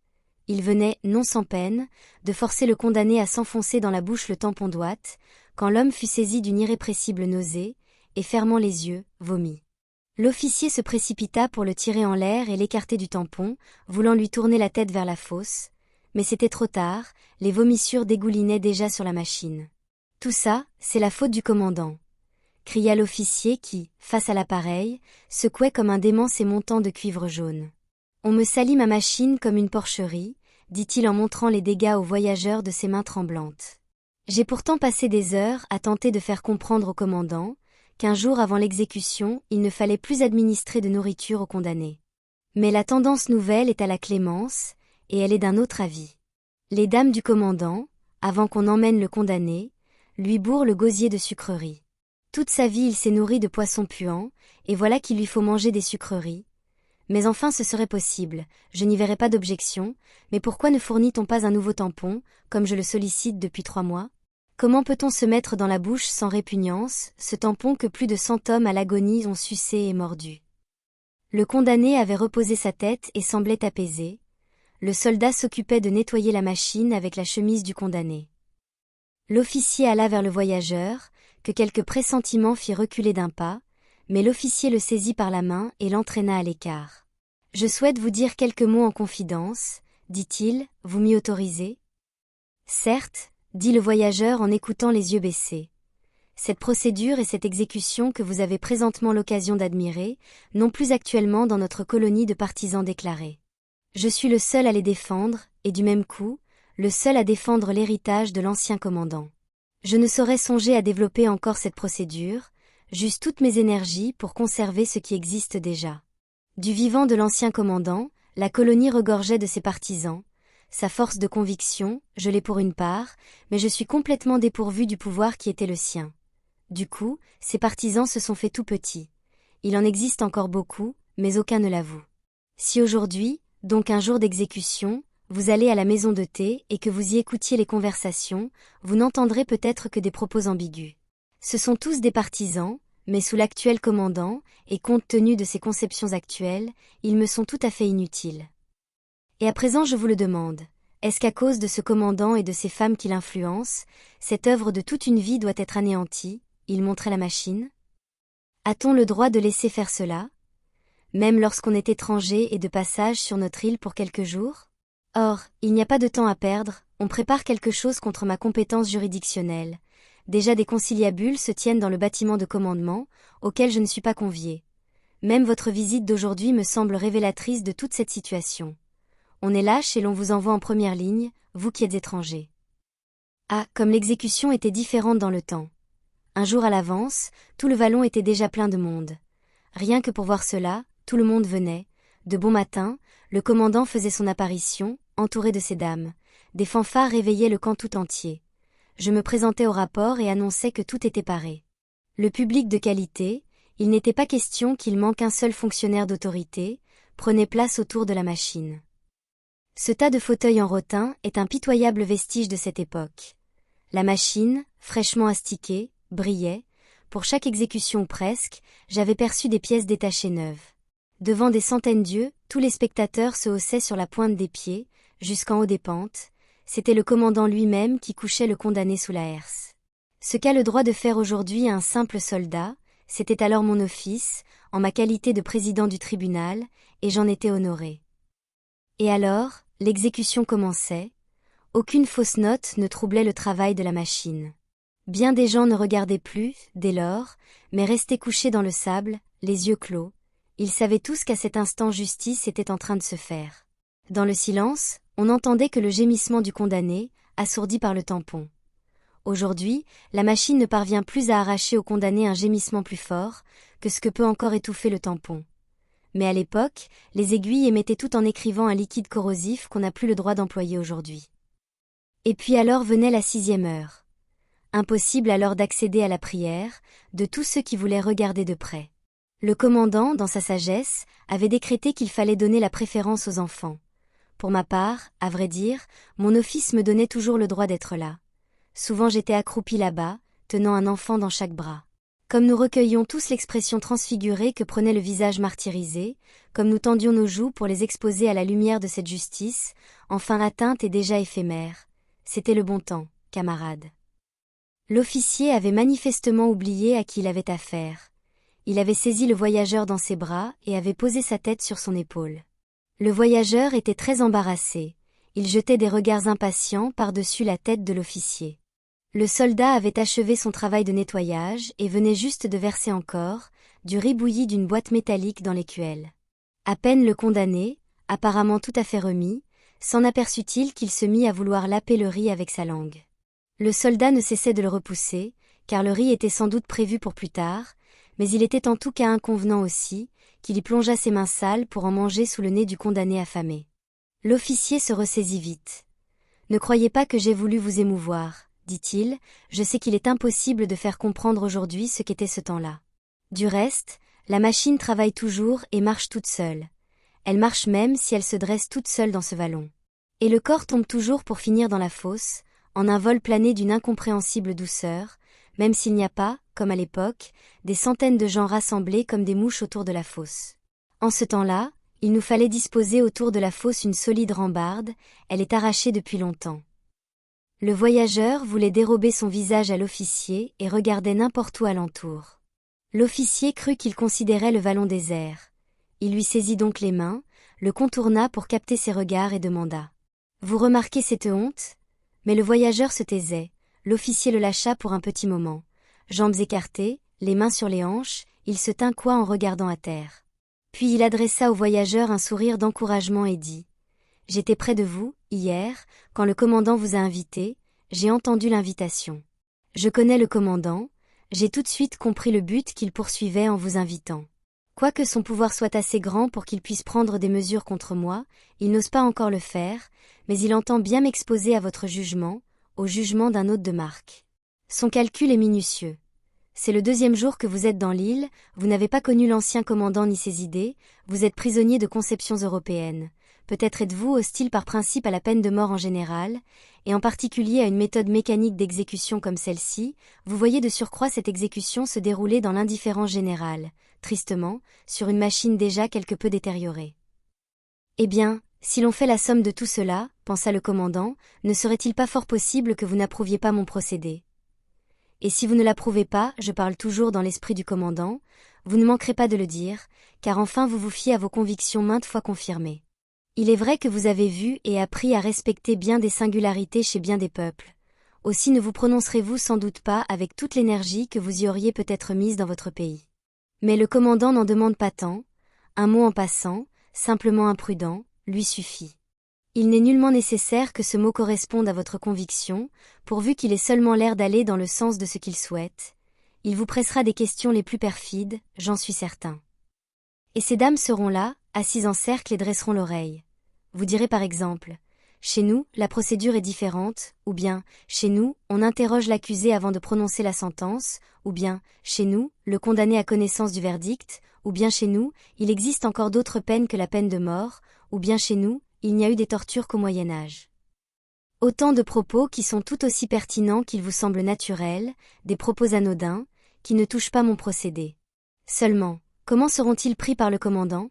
Il venait, non sans peine, de forcer le condamné à s'enfoncer dans la bouche le tampon d'ouate, quand l'homme fut saisi d'une irrépressible nausée, et fermant les yeux, vomit. L'officier se précipita pour le tirer en l'air et l'écarter du tampon, voulant lui tourner la tête vers la fosse, mais c'était trop tard, les vomissures dégoulinaient déjà sur la machine. « Tout ça, c'est la faute du commandant », cria l'officier qui, face à l'appareil, secouait comme un dément ses montants de cuivre jaune. « On me salit ma machine comme une porcherie », dit-il en montrant les dégâts aux voyageurs de ses mains tremblantes. J'ai pourtant passé des heures à tenter de faire comprendre au commandant qu'un jour avant l'exécution, il ne fallait plus administrer de nourriture aux condamnés. Mais la tendance nouvelle est à la clémence, et elle est d'un autre avis. Les dames du commandant, avant qu'on emmène le condamné, lui bourrent le gosier de sucreries. Toute sa vie il s'est nourri de poissons puants, et voilà qu'il lui faut manger des sucreries. Mais enfin ce serait possible, je n'y verrais pas d'objection, mais pourquoi ne fournit-on pas un nouveau tampon, comme je le sollicite depuis 3 mois ? Comment peut-on se mettre dans la bouche sans répugnance, ce tampon que plus de 100 hommes à l'agonie ont sucé et mordu ? Le condamné avait reposé sa tête et semblait apaisé. Le soldat s'occupait de nettoyer la machine avec la chemise du condamné. L'officier alla vers le voyageur, que quelques pressentiments fit reculer d'un pas, mais l'officier le saisit par la main et l'entraîna à l'écart. « Je souhaite vous dire quelques mots en confidence, » dit-il, « vous m'y autorisez ? » « Certes, » dit le voyageur en écoutant les yeux baissés. « Cette procédure et cette exécution que vous avez présentement l'occasion d'admirer, n'ont plus actuellement dans notre colonie de partisans déclarés. Je suis le seul à les défendre, et du même coup, le seul à défendre l'héritage de l'ancien commandant. Je ne saurais songer à développer encore cette procédure, j'use toutes mes énergies pour conserver ce qui existe déjà. Du vivant de l'ancien commandant, la colonie regorgeait de ses partisans. Sa force de conviction, je l'ai pour une part, mais je suis complètement dépourvu du pouvoir qui était le sien. Du coup, ses partisans se sont fait tout petits. Il en existe encore beaucoup, mais aucun ne l'avoue. Si aujourd'hui, donc un jour d'exécution, vous allez à la maison de thé et que vous y écoutiez les conversations, vous n'entendrez peut-être que des propos ambigus. Ce sont tous des partisans, mais sous l'actuel commandant, et compte tenu de ses conceptions actuelles, ils me sont tout à fait inutiles. Et à présent je vous le demande, est-ce qu'à cause de ce commandant et de ces femmes qui l'influencent, cette œuvre de toute une vie doit être anéantie, il montrait la machine? A-t-on le droit de laisser faire cela? Même lorsqu'on est étranger et de passage sur notre île pour quelques jours? Or, il n'y a pas de temps à perdre, on prépare quelque chose contre ma compétence juridictionnelle. Déjà des conciliabules se tiennent dans le bâtiment de commandement, auquel je ne suis pas convié. Même votre visite d'aujourd'hui me semble révélatrice de toute cette situation. On est lâche et l'on vous envoie en première ligne, vous qui êtes étranger. Ah, comme l'exécution était différente dans le temps. Un jour à l'avance, tout le vallon était déjà plein de monde. Rien que pour voir cela, tout le monde venait. De bon matin, le commandant faisait son apparition, entouré de ses dames. Des fanfares réveillaient le camp tout entier. Je me présentais au rapport et annonçais que tout était paré. Le public de qualité, il n'était pas question qu'il manque un seul fonctionnaire d'autorité, prenait place autour de la machine. Ce tas de fauteuils en rotin est un pitoyable vestige de cette époque. La machine, fraîchement astiquée, brillait. Pour chaque exécution ou presque, j'avais perçu des pièces détachées neuves. Devant des centaines d'yeux, tous les spectateurs se haussaient sur la pointe des pieds, jusqu'en haut des pentes. C'était le commandant lui-même qui couchait le condamné sous la herse. Ce qu'a le droit de faire aujourd'hui un simple soldat, c'était alors mon office, en ma qualité de président du tribunal, et j'en étais honoré. Et alors, l'exécution commençait. Aucune fausse note ne troublait le travail de la machine. Bien des gens ne regardaient plus, dès lors, mais restaient couchés dans le sable, les yeux clos. Ils savaient tous qu'à cet instant justice était en train de se faire. Dans le silence, on n'entendait que le gémissement du condamné, assourdi par le tampon. Aujourd'hui, la machine ne parvient plus à arracher au condamné un gémissement plus fort que ce que peut encore étouffer le tampon. Mais à l'époque, les aiguilles émettaient tout en écrivant un liquide corrosif qu'on n'a plus le droit d'employer aujourd'hui. Et puis alors venait la 6e heure. Impossible alors d'accéder à la prière, de tous ceux qui voulaient regarder de près. Le commandant, dans sa sagesse, avait décrété qu'il fallait donner la préférence aux enfants. Pour ma part, à vrai dire, mon office me donnait toujours le droit d'être là. Souvent j'étais accroupi là-bas, tenant un enfant dans chaque bras. Comme nous recueillions tous l'expression transfigurée que prenait le visage martyrisé, comme nous tendions nos joues pour les exposer à la lumière de cette justice, enfin atteinte et déjà éphémère. C'était le bon temps, camarades. L'officier avait manifestement oublié à qui il avait affaire. Il avait saisi le voyageur dans ses bras et avait posé sa tête sur son épaule. Le voyageur était très embarrassé. Il jetait des regards impatients par-dessus la tête de l'officier. Le soldat avait achevé son travail de nettoyage et venait juste de verser encore du riz bouilli d'une boîte métallique dans l'écuelle. À peine le condamné, apparemment tout à fait remis, s'en aperçut-il qu'il se mit à vouloir laper le riz avec sa langue. Le soldat ne cessait de le repousser, car le riz était sans doute prévu pour plus tard, mais il était en tout cas inconvenant aussi, qu'il y plongea ses mains sales pour en manger sous le nez du condamné affamé. L'officier se ressaisit vite. « Ne croyez pas que j'ai voulu vous émouvoir, dit-il, je sais qu'il est impossible de faire comprendre aujourd'hui ce qu'était ce temps-là. Du reste, la machine travaille toujours et marche toute seule. Elle marche même si elle se dresse toute seule dans ce vallon. Et le corps tombe toujours pour finir dans la fosse, en un vol plané d'une incompréhensible douceur, même s'il n'y a pas, comme à l'époque, des centaines de gens rassemblés comme des mouches autour de la fosse. En ce temps-là, il nous fallait disposer autour de la fosse une solide rambarde, elle est arrachée depuis longtemps. Le voyageur voulait dérober son visage à l'officier et regardait n'importe où alentour. L'officier crut qu'il considérait le vallon désert. Il lui saisit donc les mains, le contourna pour capter ses regards et demanda. « Vous remarquez cette honte ?» Mais le voyageur se taisait, l'officier le lâcha pour un petit moment. Jambes écartées, les mains sur les hanches, il se tint coi en regardant à terre. Puis il adressa au voyageur un sourire d'encouragement et dit « J'étais près de vous, hier, quand le commandant vous a invité, j'ai entendu l'invitation. Je connais le commandant, j'ai tout de suite compris le but qu'il poursuivait en vous invitant. Quoique son pouvoir soit assez grand pour qu'il puisse prendre des mesures contre moi, il n'ose pas encore le faire, mais il entend bien m'exposer à votre jugement, au jugement d'un hôte de marque. Son calcul est minutieux. C'est le 2e jour que vous êtes dans l'île, vous n'avez pas connu l'ancien commandant ni ses idées, vous êtes prisonnier de conceptions européennes. Peut-être êtes-vous hostile par principe à la peine de mort en général, et en particulier à une méthode mécanique d'exécution comme celle-ci, vous voyez de surcroît cette exécution se dérouler dans l'indifférence générale, tristement, sur une machine déjà quelque peu détériorée. Eh bien, si l'on fait la somme de tout cela, pensa le commandant, ne serait-il pas fort possible que vous n'approuviez pas mon procédé ? Et si vous ne l'approuvez pas, je parle toujours dans l'esprit du commandant, vous ne manquerez pas de le dire, car enfin vous vous fiez à vos convictions maintes fois confirmées. Il est vrai que vous avez vu et appris à respecter bien des singularités chez bien des peuples. Aussi ne vous prononcerez-vous sans doute pas avec toute l'énergie que vous y auriez peut-être mise dans votre pays. Mais le commandant n'en demande pas tant, un mot en passant, simplement imprudent, lui suffit. Il n'est nullement nécessaire que ce mot corresponde à votre conviction, pourvu qu'il ait seulement l'air d'aller dans le sens de ce qu'il souhaite. Il vous pressera des questions les plus perfides, j'en suis certain. Et ces dames seront là, assises en cercle et dresseront l'oreille. Vous direz par exemple, chez nous, la procédure est différente, ou bien, chez nous, on interroge l'accusé avant de prononcer la sentence, ou bien, chez nous, le condamné a connaissance du verdict, ou bien chez nous, il existe encore d'autres peines que la peine de mort, ou bien chez nous, il n'y a eu des tortures qu'au Moyen-Âge. Autant de propos qui sont tout aussi pertinents qu'ils vous semblent naturels, des propos anodins, qui ne touchent pas mon procédé. Seulement, comment seront-ils pris par le commandant ?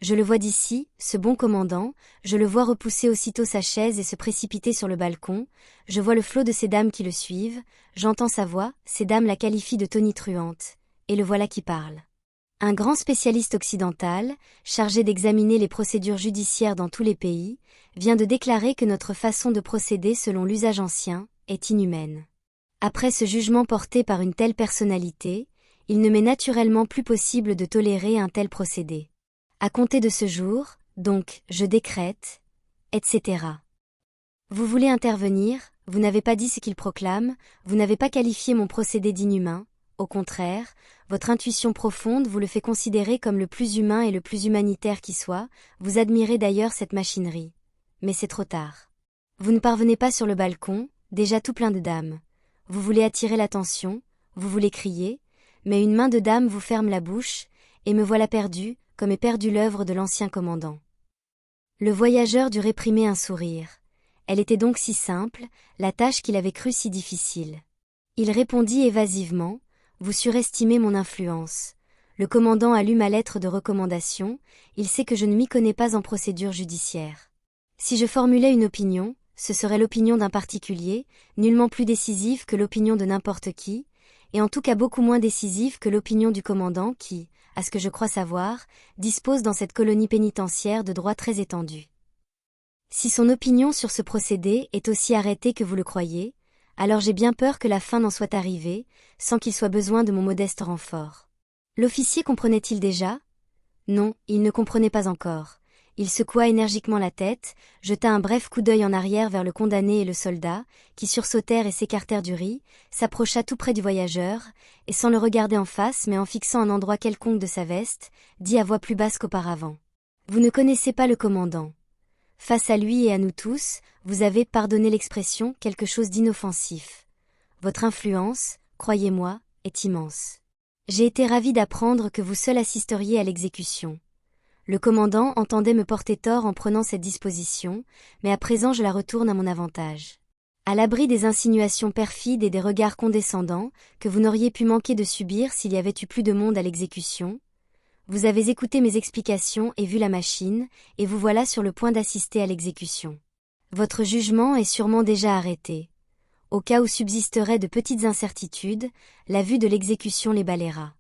Je le vois d'ici, ce bon commandant, je le vois repousser aussitôt sa chaise et se précipiter sur le balcon, je vois le flot de ces dames qui le suivent, j'entends sa voix, ces dames la qualifient de tonitruante, et le voilà qui parle. Un grand spécialiste occidental, chargé d'examiner les procédures judiciaires dans tous les pays, vient de déclarer que notre façon de procéder selon l'usage ancien est inhumaine. Après ce jugement porté par une telle personnalité, il ne m'est naturellement plus possible de tolérer un tel procédé. À compter de ce jour, donc, je décrète, etc. Vous voulez intervenir, vous n'avez pas dit ce qu'il proclame, vous n'avez pas qualifié mon procédé d'inhumain, au contraire, votre intuition profonde vous le fait considérer comme le plus humain et le plus humanitaire qui soit, vous admirez d'ailleurs cette machinerie. Mais c'est trop tard. Vous ne parvenez pas sur le balcon, déjà tout plein de dames. Vous voulez attirer l'attention, vous voulez crier, mais une main de dame vous ferme la bouche, et me voilà perdu, comme est perdue l'œuvre de l'ancien commandant. Le voyageur dut réprimer un sourire. Elle était donc si simple, la tâche qu'il avait crue si difficile. Il répondit évasivement, vous surestimez mon influence. Le commandant a lu ma lettre de recommandation, il sait que je ne m'y connais pas en procédure judiciaire. Si je formulais une opinion, ce serait l'opinion d'un particulier, nullement plus décisive que l'opinion de n'importe qui, et en tout cas beaucoup moins décisive que l'opinion du commandant qui, à ce que je crois savoir, dispose dans cette colonie pénitentiaire de droits très étendus. Si son opinion sur ce procédé est aussi arrêtée que vous le croyez, alors j'ai bien peur que la fin n'en soit arrivée, sans qu'il soit besoin de mon modeste renfort. L'officier comprenait-il déjà ? Non, il ne comprenait pas encore. Il secoua énergiquement la tête, jeta un bref coup d'œil en arrière vers le condamné et le soldat, qui sursautèrent et s'écartèrent du riz, s'approcha tout près du voyageur, et sans le regarder en face mais en fixant un endroit quelconque de sa veste, dit à voix plus basse qu'auparavant. Vous ne connaissez pas le commandant. Face à lui et à nous tous, vous avez, pardonnez l'expression, quelque chose d'inoffensif. Votre influence, croyez-moi, est immense. J'ai été ravi d'apprendre que vous seul assisteriez à l'exécution. Le commandant entendait me porter tort en prenant cette disposition, mais à présent je la retourne à mon avantage. À l'abri des insinuations perfides et des regards condescendants, que vous n'auriez pu manquer de subir s'il y avait eu plus de monde à l'exécution, vous avez écouté mes explications et vu la machine, et vous voilà sur le point d'assister à l'exécution. Votre jugement est sûrement déjà arrêté. Au cas où subsisteraient de petites incertitudes, la vue de l'exécution les balayera.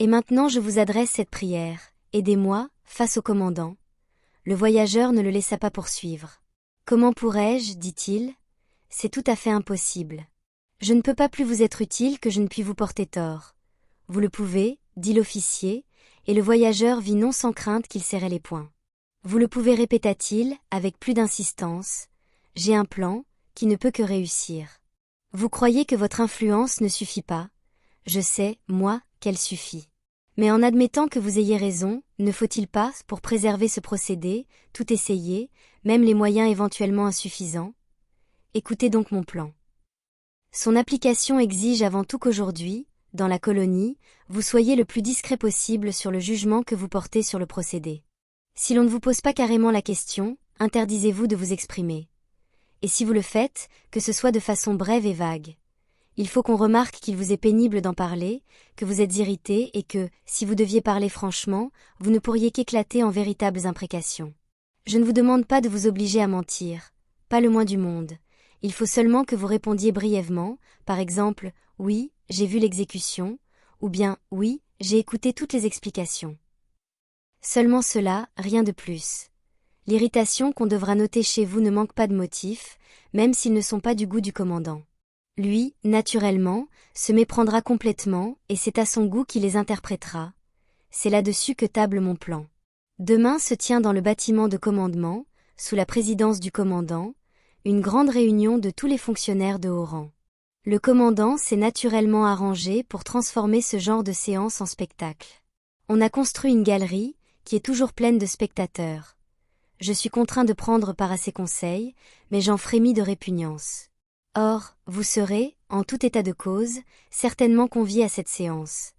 Et maintenant je vous adresse cette prière, aidez-moi, face au commandant. Le voyageur ne le laissa pas poursuivre. Comment pourrais-je, dit-il ? C'est tout à fait impossible. Je ne peux pas plus vous être utile que je ne puis vous porter tort. Vous le pouvez, dit l'officier, et le voyageur vit non sans crainte qu'il serrait les poings. Vous le pouvez, répéta-t-il, avec plus d'insistance. J'ai un plan, qui ne peut que réussir. Vous croyez que votre influence ne suffit pas ? Je sais, moi, qu'elle suffit. Mais en admettant que vous ayez raison, ne faut-il pas, pour préserver ce procédé, tout essayer, même les moyens éventuellement insuffisants? Écoutez donc mon plan. Son application exige avant tout qu'aujourd'hui, dans la colonie, vous soyez le plus discret possible sur le jugement que vous portez sur le procédé. Si l'on ne vous pose pas carrément la question, interdisez-vous de vous exprimer. Et si vous le faites, que ce soit de façon brève et vague. Il faut qu'on remarque qu'il vous est pénible d'en parler, que vous êtes irrité et que, si vous deviez parler franchement, vous ne pourriez qu'éclater en véritables imprécations. Je ne vous demande pas de vous obliger à mentir, pas le moins du monde. Il faut seulement que vous répondiez brièvement, par exemple, « Oui, j'ai vu l'exécution » ou bien « Oui, j'ai écouté toutes les explications ». Seulement cela, rien de plus. L'irritation qu'on devra noter chez vous ne manque pas de motifs, même s'ils ne sont pas du goût du commandant. Lui, naturellement, se méprendra complètement, et c'est à son goût qu'il les interprétera. C'est là-dessus que table mon plan. Demain se tient dans le bâtiment de commandement, sous la présidence du commandant, une grande réunion de tous les fonctionnaires de haut rang. Le commandant s'est naturellement arrangé pour transformer ce genre de séance en spectacle. On a construit une galerie, qui est toujours pleine de spectateurs. Je suis contraint de prendre part à ses conseils, mais j'en frémis de répugnance. Or, vous serez, en tout état de cause, certainement conviés à cette séance.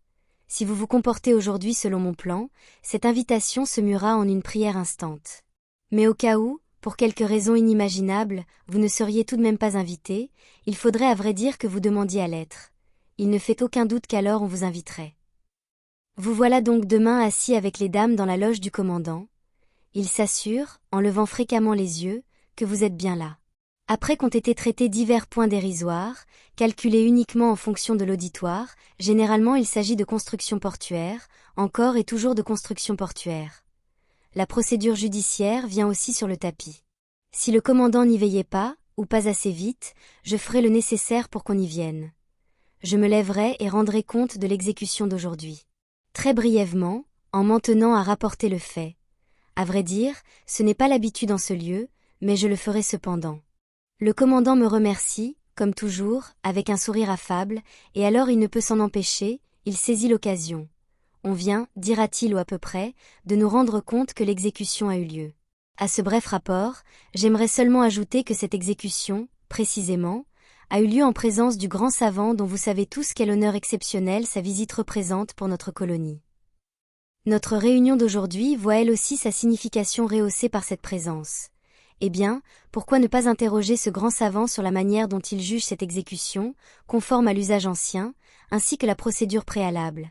Si vous vous comportez aujourd'hui selon mon plan, cette invitation se muera en une prière instante. Mais au cas où, pour quelque raison inimaginable, vous ne seriez tout de même pas invité, il faudrait à vrai dire que vous demandiez à l'être. Il ne fait aucun doute qu'alors on vous inviterait. Vous voilà donc demain assis avec les dames dans la loge du commandant. Il s'assure, en levant fréquemment les yeux, que vous êtes bien là. Après qu'ont été traités divers points dérisoires, calculés uniquement en fonction de l'auditoire, généralement il s'agit de construction portuaire, encore et toujours de construction portuaire. La procédure judiciaire vient aussi sur le tapis. Si le commandant n'y veillait pas, ou pas assez vite, je ferai le nécessaire pour qu'on y vienne. Je me lèverai et rendrai compte de l'exécution d'aujourd'hui. Très brièvement, en m'en tenant à rapporter le fait. À vrai dire, ce n'est pas l'habitude en ce lieu, mais je le ferai cependant. Le commandant me remercie, comme toujours, avec un sourire affable, et alors il ne peut s'en empêcher, il saisit l'occasion. On vient, dira-t-il ou à peu près, de nous rendre compte que l'exécution a eu lieu. À ce bref rapport, j'aimerais seulement ajouter que cette exécution, précisément, a eu lieu en présence du grand savant dont vous savez tous quel honneur exceptionnel sa visite représente pour notre colonie. Notre réunion d'aujourd'hui voit elle aussi sa signification rehaussée par cette présence. Eh bien, pourquoi ne pas interroger ce grand savant sur la manière dont il juge cette exécution, conforme à l'usage ancien, ainsi que la procédure préalable?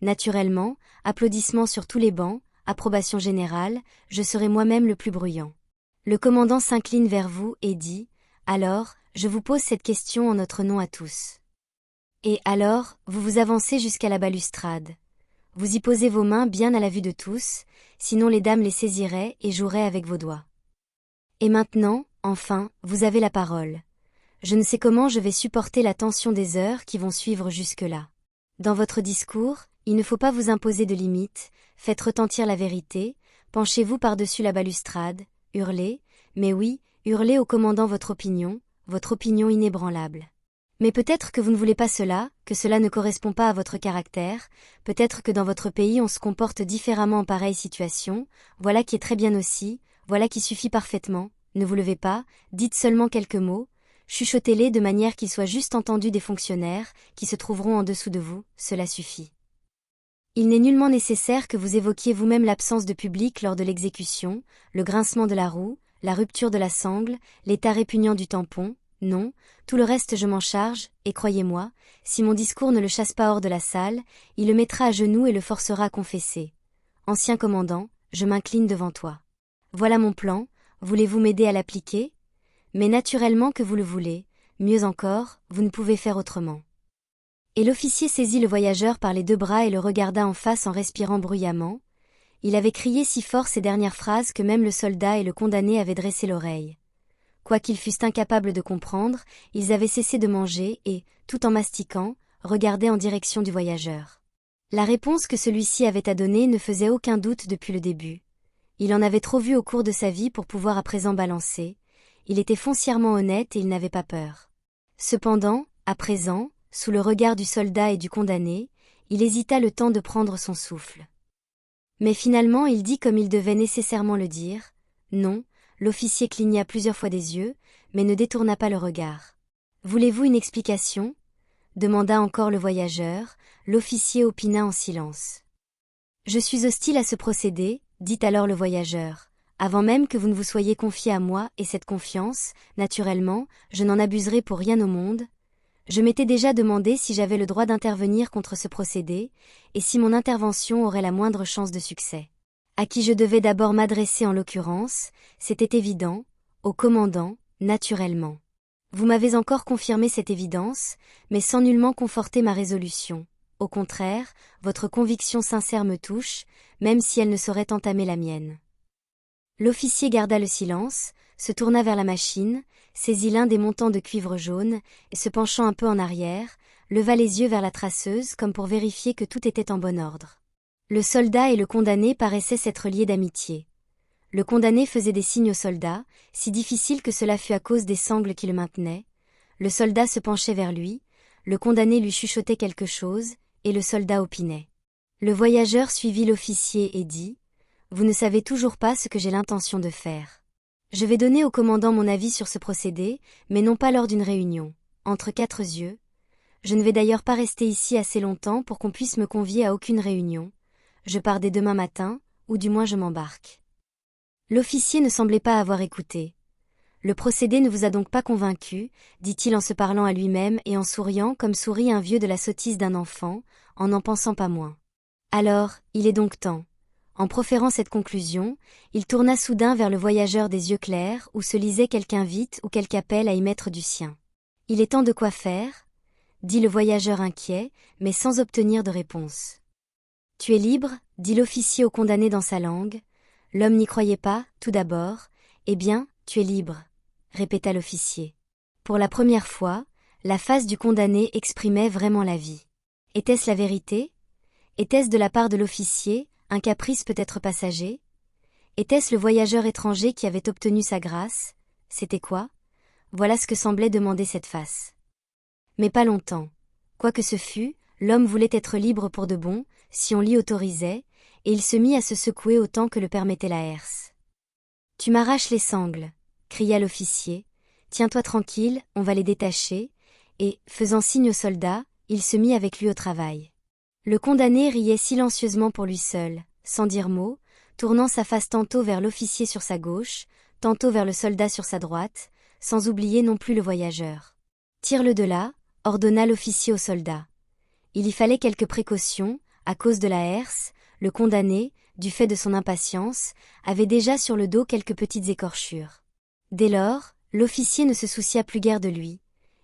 Naturellement, applaudissements sur tous les bancs, approbation générale, je serai moi-même le plus bruyant. Le commandant s'incline vers vous et dit « Alors, je vous pose cette question en notre nom à tous. » Et alors, vous vous avancez jusqu'à la balustrade. Vous y posez vos mains bien à la vue de tous, sinon les dames les saisiraient et joueraient avec vos doigts. Et maintenant, enfin, vous avez la parole. Je ne sais comment je vais supporter la tension des heures qui vont suivre jusque-là. Dans votre discours, il ne faut pas vous imposer de limites, faites retentir la vérité, penchez-vous par-dessus la balustrade, hurlez, mais oui, hurlez au commandant votre opinion inébranlable. Mais peut-être que vous ne voulez pas cela, que cela ne correspond pas à votre caractère, peut-être que dans votre pays on se comporte différemment en pareille situation, voilà qui est très bien aussi, voilà qui suffit parfaitement, ne vous levez pas, dites seulement quelques mots, chuchotez-les de manière qu'ils soient juste entendus des fonctionnaires, qui se trouveront en dessous de vous, cela suffit. Il n'est nullement nécessaire que vous évoquiez vous-même l'absence de public lors de l'exécution, le grincement de la roue, la rupture de la sangle, l'état répugnant du tampon, non, tout le reste je m'en charge, et croyez-moi, si mon discours ne le chasse pas hors de la salle, il le mettra à genoux et le forcera à confesser. Ancien commandant, je m'incline devant toi. Voilà mon plan, voulez-vous m'aider à l'appliquer? Mais naturellement que vous le voulez, mieux encore, vous ne pouvez faire autrement. Et l'officier saisit le voyageur par les deux bras et le regarda en face en respirant bruyamment. Il avait crié si fort ces dernières phrases que même le soldat et le condamné avaient dressé l'oreille. Quoiqu'ils fussent incapables de comprendre, ils avaient cessé de manger et, tout en mastiquant, regardaient en direction du voyageur. La réponse que celui-ci avait à donner ne faisait aucun doute depuis le début. Il en avait trop vu au cours de sa vie pour pouvoir à présent balancer. Il était foncièrement honnête et il n'avait pas peur. Cependant, à présent, sous le regard du soldat et du condamné, Il hésita le temps de prendre son souffle. Mais finalement il dit comme il devait nécessairement le dire. Non, l'officier cligna plusieurs fois des yeux, mais ne détourna pas le regard. Voulez-vous une explication ? Demanda encore le voyageur, l'officier opina en silence. Je suis hostile à ce procédé, dit alors le voyageur. Avant même que vous ne vous soyez confié à moi et cette confiance, naturellement, je n'en abuserai pour rien au monde. Je m'étais déjà demandé si j'avais le droit d'intervenir contre ce procédé, et si mon intervention aurait la moindre chance de succès. À qui je devais d'abord m'adresser en l'occurrence, c'était évident, au commandant, naturellement. Vous m'avez encore confirmé cette évidence, mais sans nullement conforter ma résolution. Au contraire, votre conviction sincère me touche, même si elle ne saurait entamer la mienne. L'officier garda le silence, se tourna vers la machine, saisit l'un des montants de cuivre jaune, et se penchant un peu en arrière, leva les yeux vers la traceuse comme pour vérifier que tout était en bon ordre. Le soldat et le condamné paraissaient s'être liés d'amitié. Le condamné faisait des signes au soldat, si difficile que cela fût à cause des sangles qui le maintenaient. Le soldat se penchait vers lui, le condamné lui chuchotait quelque chose, et le soldat opinait. Le voyageur suivit l'officier et dit « Vous ne savez toujours pas ce que j'ai l'intention de faire. Je vais donner au commandant mon avis sur ce procédé, mais non pas lors d'une réunion, entre quatre yeux. Je ne vais d'ailleurs pas rester ici assez longtemps pour qu'on puisse me convier à aucune réunion. Je pars dès demain matin, ou du moins je m'embarque. » L'officier ne semblait pas avoir écouté. « Le procédé ne vous a donc pas convaincu, dit-il en se parlant à lui-même et en souriant comme sourit un vieux de la sottise d'un enfant, en n'en pensant pas moins. Alors, il est donc temps. » En proférant cette conclusion, il tourna soudain vers le voyageur des yeux clairs où se lisait quelque invite ou quelque appel à y mettre du sien. « Il est temps de quoi faire ?» dit le voyageur inquiet, mais sans obtenir de réponse. « Tu es libre ?» dit l'officier au condamné dans sa langue. L'homme n'y croyait pas, tout d'abord. « Eh bien, tu es libre », répéta l'officier. Pour la première fois, la face du condamné exprimait vraiment la vie. Était-ce la vérité ? Était-ce de la part de l'officier, un caprice peut-être passager ? Était-ce le voyageur étranger qui avait obtenu sa grâce ? C'était quoi ? Voilà ce que semblait demander cette face. Mais pas longtemps. Quoi que ce fût, l'homme voulait être libre pour de bon, si on l'y autorisait, et il se mit à se secouer autant que le permettait la herse. « Tu m'arraches les sangles !» cria l'officier. « Tiens-toi tranquille, on va les détacher. » Et, faisant signe au soldat, il se mit avec lui au travail. Le condamné riait silencieusement pour lui seul, sans dire mot, tournant sa face tantôt vers l'officier sur sa gauche, tantôt vers le soldat sur sa droite, sans oublier non plus le voyageur. « Tire-le de là !» ordonna l'officier au soldat. Il y fallait quelques précautions, à cause de la herse, le condamné, du fait de son impatience, avait déjà sur le dos quelques petites écorchures. Dès lors, l'officier ne se soucia plus guère de lui.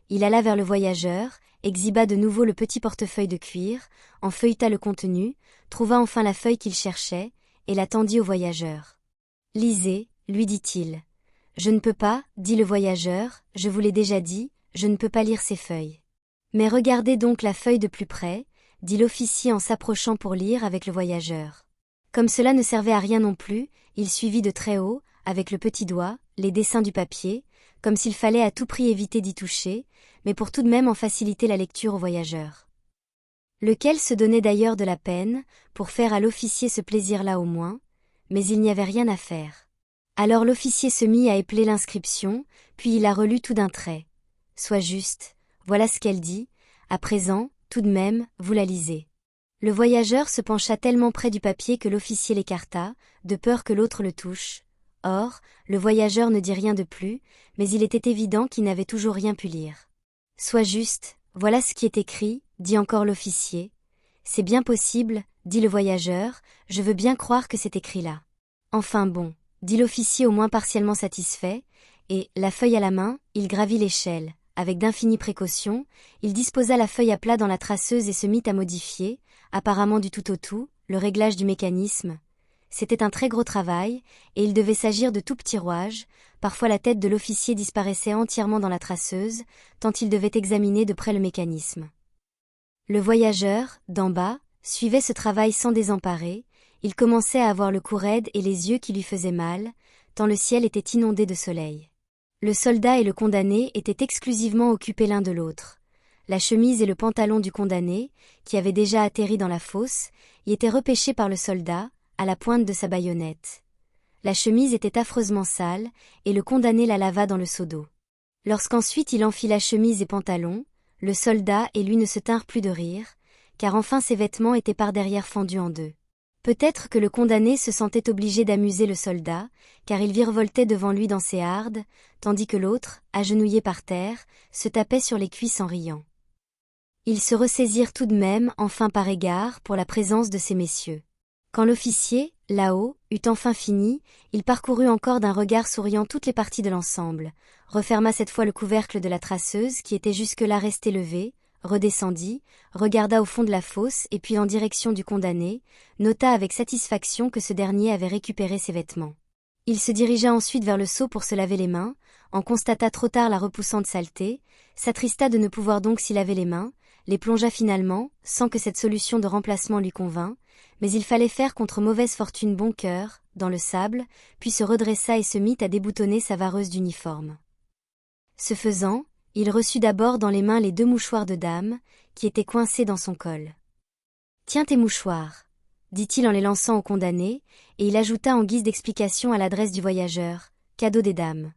Il alla vers le voyageur, exhiba de nouveau le petit portefeuille de cuir, en feuilleta le contenu, trouva enfin la feuille qu'il cherchait, et la tendit au voyageur. « Lisez, lui dit-il. « Je ne peux pas, dit le voyageur, je vous l'ai déjà dit, je ne peux pas lire ces feuilles. »« Mais regardez donc la feuille de plus près, dit l'officier en s'approchant pour lire avec le voyageur. Comme cela ne servait à rien non plus, il suivit de très haut, avec le petit doigt, les dessins du papier, comme s'il fallait à tout prix éviter d'y toucher, mais pour tout de même en faciliter la lecture au voyageur. Lequel se donnait d'ailleurs de la peine, pour faire à l'officier ce plaisir-là au moins, mais il n'y avait rien à faire. Alors l'officier se mit à épeler l'inscription, puis il la relut tout d'un trait. « Sois juste, voilà ce qu'elle dit, à présent, tout de même, vous la lisez. » Le voyageur se pencha tellement près du papier que l'officier l'écarta, de peur que l'autre le touche. Or, le voyageur ne dit rien de plus, mais il était évident qu'il n'avait toujours rien pu lire. « Sois juste, voilà ce qui est écrit, » dit encore l'officier. « C'est bien possible, » dit le voyageur, « je veux bien croire que c'est écrit là. »« Enfin bon, » dit l'officier au moins partiellement satisfait, et, la feuille à la main, il gravit l'échelle. Avec d'infinies précautions, il disposa la feuille à plat dans la traceuse et se mit à modifier, apparemment du tout au tout, le réglage du mécanisme. C'était un très gros travail, et il devait s'agir de tout petits rouages, parfois la tête de l'officier disparaissait entièrement dans la traceuse, tant il devait examiner de près le mécanisme. Le voyageur, d'en bas, suivait ce travail sans désemparer, il commençait à avoir le cou raide et les yeux qui lui faisaient mal, tant le ciel était inondé de soleil. Le soldat et le condamné étaient exclusivement occupés l'un de l'autre. La chemise et le pantalon du condamné, qui avait déjà atterri dans la fosse, y étaient repêchés par le soldat, à la pointe de sa baïonnette. La chemise était affreusement sale, et le condamné la lava dans le seau d'eau. Lorsqu'ensuite il enfila chemise et pantalon, le soldat et lui ne se tinrent plus de rire, car enfin ses vêtements étaient par derrière fendus en deux. Peut-être que le condamné se sentait obligé d'amuser le soldat, car il virevoltait devant lui dans ses hardes, tandis que l'autre, agenouillé par terre, se tapait sur les cuisses en riant. Ils se ressaisirent tout de même, enfin par égard, pour la présence de ces messieurs. Quand l'officier, là-haut, eut enfin fini, il parcourut encore d'un regard souriant toutes les parties de l'ensemble, referma cette fois le couvercle de la traceuse qui était jusque-là restée levée, redescendit, regarda au fond de la fosse et puis en direction du condamné, nota avec satisfaction que ce dernier avait récupéré ses vêtements. Il se dirigea ensuite vers le seau pour se laver les mains, en constata trop tard la repoussante saleté, s'attrista de ne pouvoir donc s'y laver les mains, les plongea finalement, sans que cette solution de remplacement lui convînt, mais il fallait faire contre mauvaise fortune bon cœur, dans le sable, puis se redressa et se mit à déboutonner sa vareuse d'uniforme. Ce faisant, il reçut d'abord dans les mains les 2 mouchoirs de dame, qui étaient coincés dans son col. « Tiens tes mouchoirs » dit-il en les lançant au condamné, et il ajouta en guise d'explication à l'adresse du voyageur, « cadeau des dames ».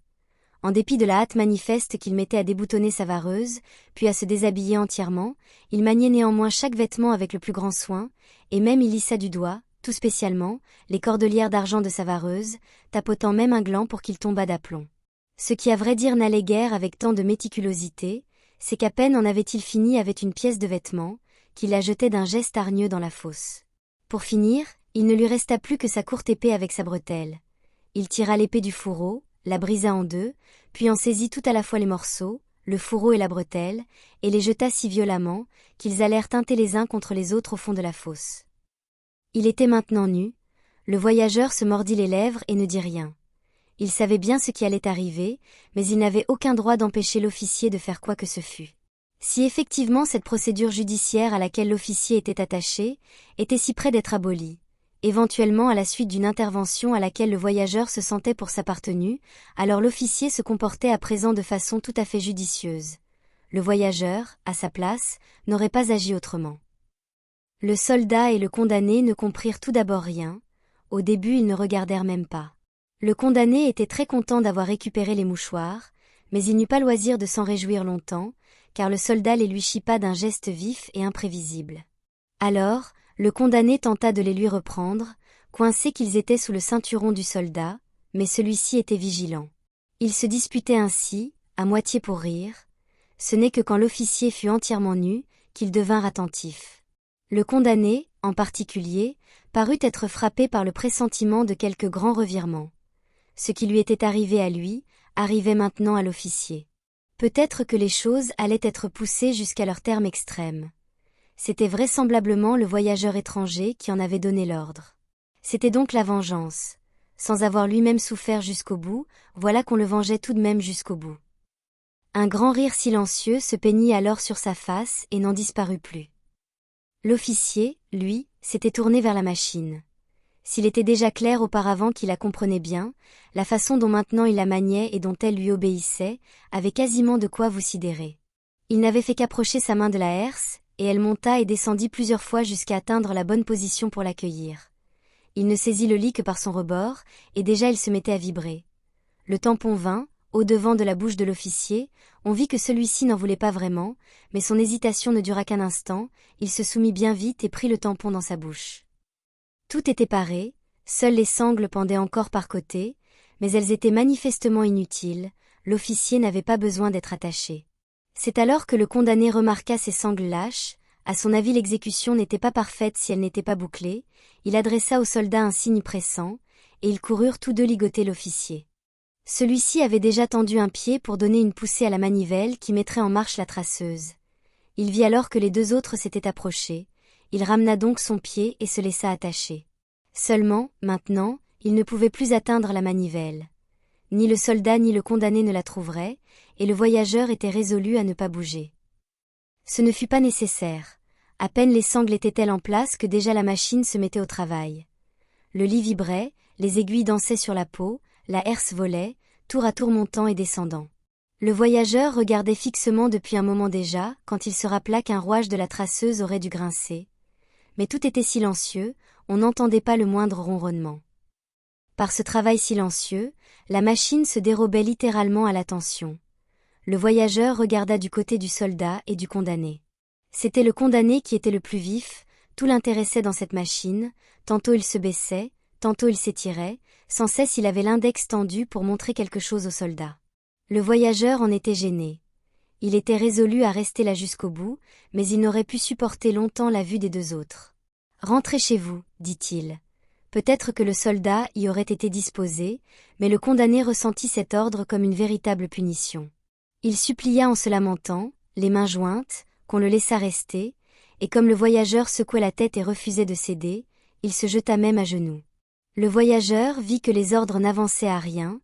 En dépit de la hâte manifeste qu'il mettait à déboutonner sa vareuse, puis à se déshabiller entièrement, il maniait néanmoins chaque vêtement avec le plus grand soin, et même il lissa du doigt, tout spécialement, les cordelières d'argent de sa vareuse, tapotant même un gland pour qu'il tombât d'aplomb. Ce qui à vrai dire n'allait guère avec tant de méticulosité, c'est qu'à peine en avait-il fini avec une pièce de vêtement, qu'il la jetait d'un geste hargneux dans la fosse. Pour finir, il ne lui resta plus que sa courte épée avec sa bretelle. Il tira l'épée du fourreau, la brisa en 2, puis en saisit tout à la fois les morceaux, le fourreau et la bretelle, et les jeta si violemment, qu'ils allèrent teinter les uns contre les autres au fond de la fosse. Il était maintenant nu, le voyageur se mordit les lèvres et ne dit rien. Il savait bien ce qui allait arriver, mais il n'avait aucun droit d'empêcher l'officier de faire quoi que ce fût. Si effectivement cette procédure judiciaire à laquelle l'officier était attaché, était si près d'être abolie, éventuellement à la suite d'une intervention à laquelle le voyageur se sentait pour s'appartenir, alors l'officier se comportait à présent de façon tout à fait judicieuse. Le voyageur, à sa place, n'aurait pas agi autrement. Le soldat et le condamné ne comprirent tout d'abord rien, au début ils ne regardèrent même pas. Le condamné était très content d'avoir récupéré les mouchoirs, mais il n'eut pas loisir de s'en réjouir longtemps, car le soldat les lui chippa d'un geste vif et imprévisible. Alors, le condamné tenta de les lui reprendre, coincés qu'ils étaient sous le ceinturon du soldat, mais celui-ci était vigilant. Ils se disputaient ainsi, à moitié pour rire. Ce n'est que quand l'officier fut entièrement nu, qu'ils devinrent attentifs. Le condamné, en particulier, parut être frappé par le pressentiment de quelque grand revirement. Ce qui lui était arrivé à lui, arrivait maintenant à l'officier. Peut-être que les choses allaient être poussées jusqu'à leur terme extrême. C'était vraisemblablement le voyageur étranger qui en avait donné l'ordre. C'était donc la vengeance. Sans avoir lui-même souffert jusqu'au bout, voilà qu'on le vengeait tout de même jusqu'au bout. Un grand rire silencieux se peignit alors sur sa face et n'en disparut plus. L'officier, lui, s'était tourné vers la machine. S'il était déjà clair auparavant qu'il la comprenait bien, la façon dont maintenant il la maniait et dont elle lui obéissait, avait quasiment de quoi vous sidérer. Il n'avait fait qu'approcher sa main de la herse, et elle monta et descendit plusieurs fois jusqu'à atteindre la bonne position pour l'accueillir. Il ne saisit le lit que par son rebord, et déjà il se mettait à vibrer. Le tampon vint, au-devant de la bouche de l'officier, on vit que celui-ci n'en voulait pas vraiment, mais son hésitation ne dura qu'un instant, il se soumit bien vite et prit le tampon dans sa bouche. Tout était paré, seules les sangles pendaient encore par côté, mais elles étaient manifestement inutiles, l'officier n'avait pas besoin d'être attaché. C'est alors que le condamné remarqua ses sangles lâches, à son avis l'exécution n'était pas parfaite si elle n'était pas bouclée, il adressa au soldat un signe pressant, et ils coururent tous 2 ligoter l'officier. Celui-ci avait déjà tendu un pied pour donner une poussée à la manivelle qui mettrait en marche la traceuse. Il vit alors que les 2 autres s'étaient approchés, il ramena donc son pied et se laissa attacher. Seulement, maintenant, il ne pouvait plus atteindre la manivelle. Ni le soldat ni le condamné ne la trouveraient, et le voyageur était résolu à ne pas bouger. Ce ne fut pas nécessaire. À peine les sangles étaient-elles en place que déjà la machine se mettait au travail. Le lit vibrait, les aiguilles dansaient sur la peau, la herse volait, tour à tour montant et descendant. Le voyageur regardait fixement depuis un moment déjà, quand il se rappela qu'un rouage de la traceuse aurait dû grincer. Mais tout était silencieux, on n'entendait pas le moindre ronronnement. Par ce travail silencieux, la machine se dérobait littéralement à l'attention. Le voyageur regarda du côté du soldat et du condamné. C'était le condamné qui était le plus vif, tout l'intéressait dans cette machine, tantôt il se baissait, tantôt il s'étirait, sans cesse il avait l'index tendu pour montrer quelque chose au soldat. Le voyageur en était gêné. Il était résolu à rester là jusqu'au bout, mais il n'aurait pu supporter longtemps la vue des deux autres. « Rentrez chez vous, dit-il. Peut-être que le soldat y aurait été disposé, mais le condamné ressentit cet ordre comme une véritable punition. Il supplia en se lamentant, les mains jointes, qu'on le laissât rester, et comme le voyageur secouait la tête et refusait de céder, il se jeta même à genoux. Le voyageur vit que les ordres n'avançaient à rien,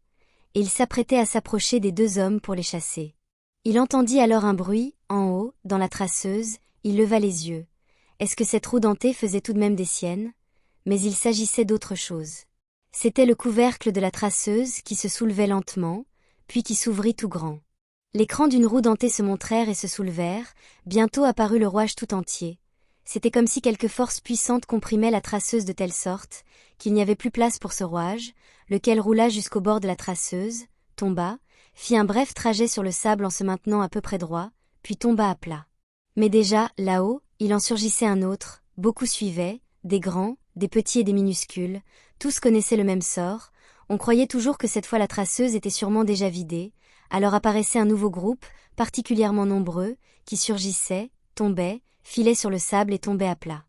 et il s'apprêtait à s'approcher des deux hommes pour les chasser. Il entendit alors un bruit, en haut, dans la traceuse, il leva les yeux. Est-ce que cette roue dentée faisait tout de même des siennes? Mais il s'agissait d'autre chose. C'était le couvercle de la traceuse qui se soulevait lentement, puis qui s'ouvrit tout grand. L'écran d'une roue dentée se montrèrent et se soulevèrent, bientôt apparut le rouage tout entier. C'était comme si quelque force puissante comprimait la traceuse de telle sorte, qu'il n'y avait plus place pour ce rouage, lequel roula jusqu'au bord de la traceuse, tomba, fit un bref trajet sur le sable en se maintenant à peu près droit, puis tomba à plat. Mais déjà, là-haut, il en surgissait un autre, beaucoup suivaient, des grands, des petits et des minuscules, tous connaissaient le même sort, on croyait toujours que cette fois la traceuse était sûrement déjà vidée, alors apparaissait un nouveau groupe, particulièrement nombreux, qui surgissait, tombait, filait sur le sable et tombait à plat.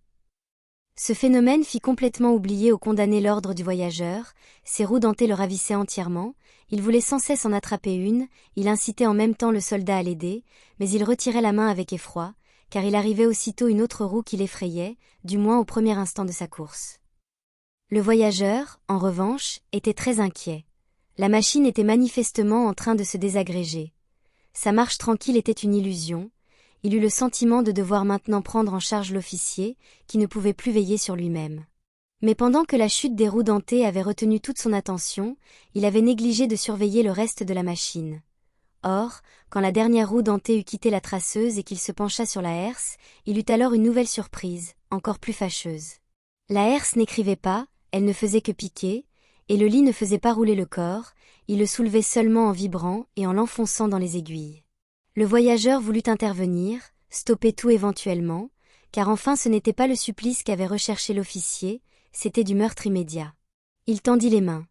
Ce phénomène fit complètement oublier au condamné l'ordre du voyageur, ses roues dentées le ravissaient entièrement, il voulait sans cesse en attraper une, il incitait en même temps le soldat à l'aider, mais il retirait la main avec effroi, car il arrivait aussitôt une autre roue qui l'effrayait, du moins au premier instant de sa course. Le voyageur, en revanche, était très inquiet. La machine était manifestement en train de se désagréger. Sa marche tranquille était une illusion, il eut le sentiment de devoir maintenant prendre en charge l'officier, qui ne pouvait plus veiller sur lui-même. Mais pendant que la chute des roues dentées avait retenu toute son attention, il avait négligé de surveiller le reste de la machine. Or, quand la dernière roue dentée eut quitté la traceuse et qu'il se pencha sur la herse, il eut alors une nouvelle surprise, encore plus fâcheuse. La herse n'écrivait pas, elle ne faisait que piquer, et le lit ne faisait pas rouler le corps, il le soulevait seulement en vibrant et en l'enfonçant dans les aiguilles. Le voyageur voulut intervenir, stopper tout éventuellement, car enfin ce n'était pas le supplice qu'avait recherché l'officier, c'était du meurtre immédiat. Il tendit les mains.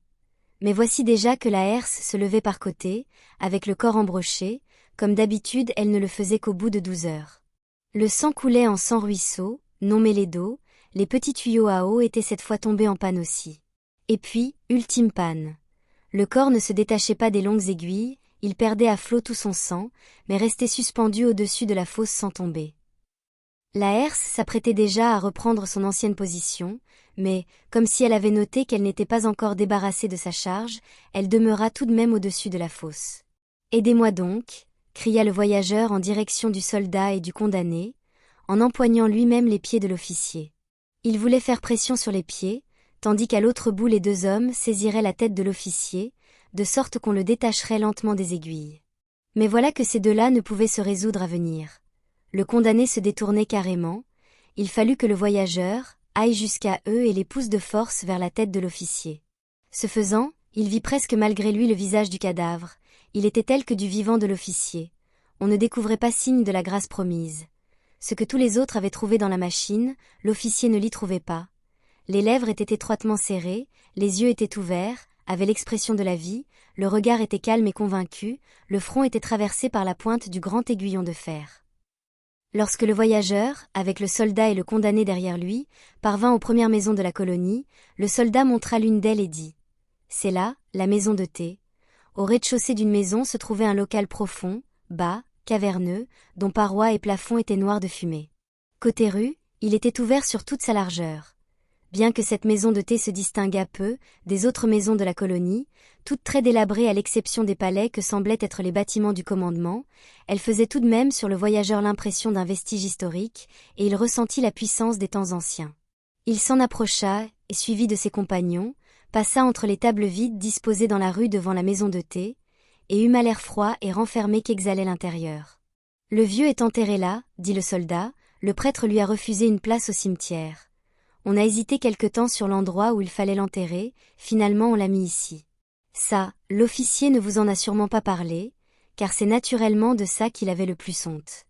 Mais voici déjà que la herse se levait par côté, avec le corps embroché, comme d'habitude elle ne le faisait qu'au bout de 12 heures. Le sang coulait en sang ruisseau, non mêlé d'eau, les petits tuyaux à eau étaient cette fois tombés en panne aussi. Et puis, ultime panne. Le corps ne se détachait pas des longues aiguilles, il perdait à flot tout son sang, mais restait suspendu au-dessus de la fosse sans tomber. La herse s'apprêtait déjà à reprendre son ancienne position, mais, comme si elle avait noté qu'elle n'était pas encore débarrassée de sa charge, elle demeura tout de même au-dessus de la fosse. « Aidez-moi donc » cria le voyageur en direction du soldat et du condamné, en empoignant lui-même les pieds de l'officier. Il voulait faire pression sur les pieds, tandis qu'à l'autre bout les deux hommes saisiraient la tête de l'officier, de sorte qu'on le détacherait lentement des aiguilles. Mais voilà que ces deux-là ne pouvaient se résoudre à venir. Le condamné se détournait carrément, il fallut que le voyageur aille jusqu'à eux et les pousse de force vers la tête de l'officier. Ce faisant, il vit presque malgré lui le visage du cadavre, il était tel que du vivant de l'officier. On ne découvrait pas signe de la grâce promise. Ce que tous les autres avaient trouvé dans la machine, l'officier ne l'y trouvait pas. Les lèvres étaient étroitement serrées, les yeux étaient ouverts, avaient l'expression de la vie, le regard était calme et convaincu, le front était traversé par la pointe du grand aiguillon de fer. Lorsque le voyageur, avec le soldat et le condamné derrière lui, parvint aux premières maisons de la colonie, le soldat montra l'une d'elles et dit « C'est là, la maison de thé. » Au rez-de-chaussée d'une maison se trouvait un local profond, bas, caverneux, dont parois et plafonds étaient noirs de fumée. Côté rue, il était ouvert sur toute sa largeur. Bien que cette maison de thé se distinguât peu des autres maisons de la colonie, toutes très délabrées à l'exception des palais que semblaient être les bâtiments du commandement, elle faisait tout de même sur le voyageur l'impression d'un vestige historique, et il ressentit la puissance des temps anciens. Il s'en approcha, et suivi de ses compagnons, passa entre les tables vides disposées dans la rue devant la maison de thé, et huma l'air froid et renfermé qu'exhalait l'intérieur. Le vieux est enterré là, dit le soldat, le prêtre lui a refusé une place au cimetière. On a hésité quelque temps sur l'endroit où il fallait l'enterrer, finalement on l'a mis ici. Ça, l'officier ne vous en a sûrement pas parlé, car c'est naturellement de ça qu'il avait le plus honte.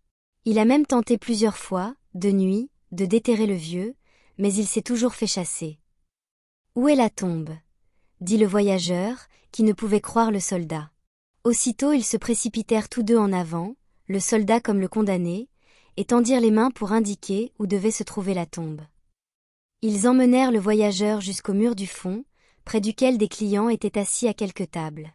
Il a même tenté plusieurs fois, de nuit, de déterrer le vieux, mais il s'est toujours fait chasser. Où est la tombe ? Dit le voyageur, qui ne pouvait croire le soldat. Aussitôt ils se précipitèrent tous deux en avant, le soldat comme le condamné, et tendirent les mains pour indiquer où devait se trouver la tombe. Ils emmenèrent le voyageur jusqu'au mur du fond, près duquel des clients étaient assis à quelques tables.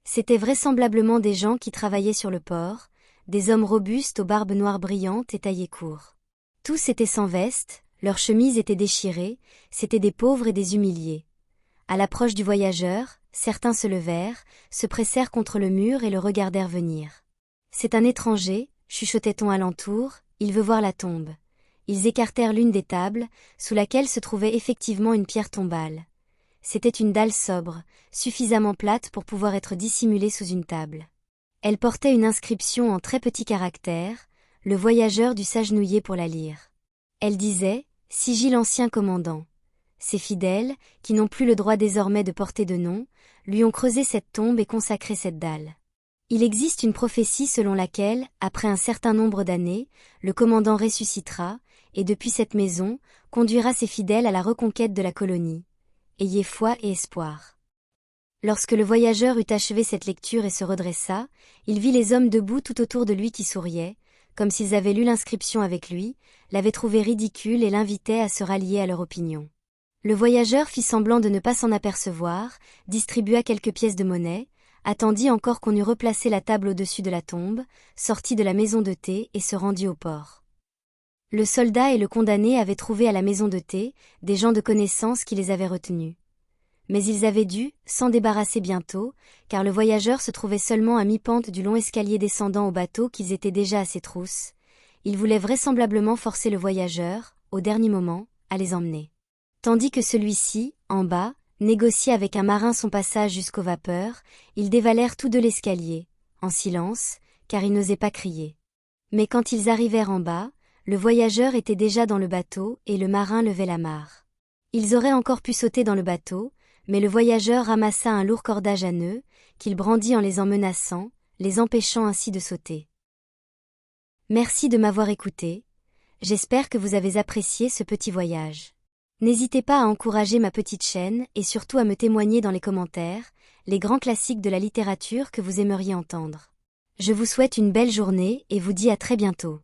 C'étaient vraisemblablement des gens qui travaillaient sur le port, des hommes robustes aux barbes noires brillantes et taillés courts. Tous étaient sans veste, leurs chemises étaient déchirées, c'étaient des pauvres et des humiliés. À l'approche du voyageur, certains se levèrent, se pressèrent contre le mur et le regardèrent venir. « C'est un étranger », chuchotait-on alentour, « il veut voir la tombe. » Ils écartèrent l'une des tables, sous laquelle se trouvait effectivement une pierre tombale. C'était une dalle sobre, suffisamment plate pour pouvoir être dissimulée sous une table. Elle portait une inscription en très petits caractères, le voyageur dut s'agenouiller pour la lire. Elle disait « Sigil ancien commandant ». Ses fidèles, qui n'ont plus le droit désormais de porter de nom, lui ont creusé cette tombe et consacré cette dalle. Il existe une prophétie selon laquelle, après un certain nombre d'années, le commandant ressuscitera, et depuis cette maison, conduira ses fidèles à la reconquête de la colonie. Ayez foi et espoir. Lorsque le voyageur eut achevé cette lecture et se redressa, il vit les hommes debout tout autour de lui qui souriaient, comme s'ils avaient lu l'inscription avec lui, l'avaient trouvé ridicule et l'invitaient à se rallier à leur opinion. Le voyageur fit semblant de ne pas s'en apercevoir, distribua quelques pièces de monnaie, attendit encore qu'on eût replacé la table au-dessus de la tombe, sortit de la maison de thé et se rendit au port. Le soldat et le condamné avaient trouvé à la maison de thé des gens de connaissance qui les avaient retenus. Mais ils avaient dû s'en débarrasser bientôt, car le voyageur se trouvait seulement à mi-pente du long escalier descendant au bateau qu'ils étaient déjà à ses trousses. Ils voulaient vraisemblablement forcer le voyageur, au dernier moment, à les emmener. Tandis que celui-ci, en bas, négociait avec un marin son passage jusqu'aux vapeurs, ils dévalèrent tous deux l'escalier, en silence, car ils n'osaient pas crier. Mais quand ils arrivèrent en bas, le voyageur était déjà dans le bateau et le marin levait l'amarre. Ils auraient encore pu sauter dans le bateau, mais le voyageur ramassa un lourd cordage à nœuds, qu'il brandit en les en menaçant, les empêchant ainsi de sauter. Merci de m'avoir écouté. J'espère que vous avez apprécié ce petit voyage. N'hésitez pas à encourager ma petite chaîne et surtout à me témoigner dans les commentaires, les grands classiques de la littérature que vous aimeriez entendre. Je vous souhaite une belle journée et vous dis à très bientôt.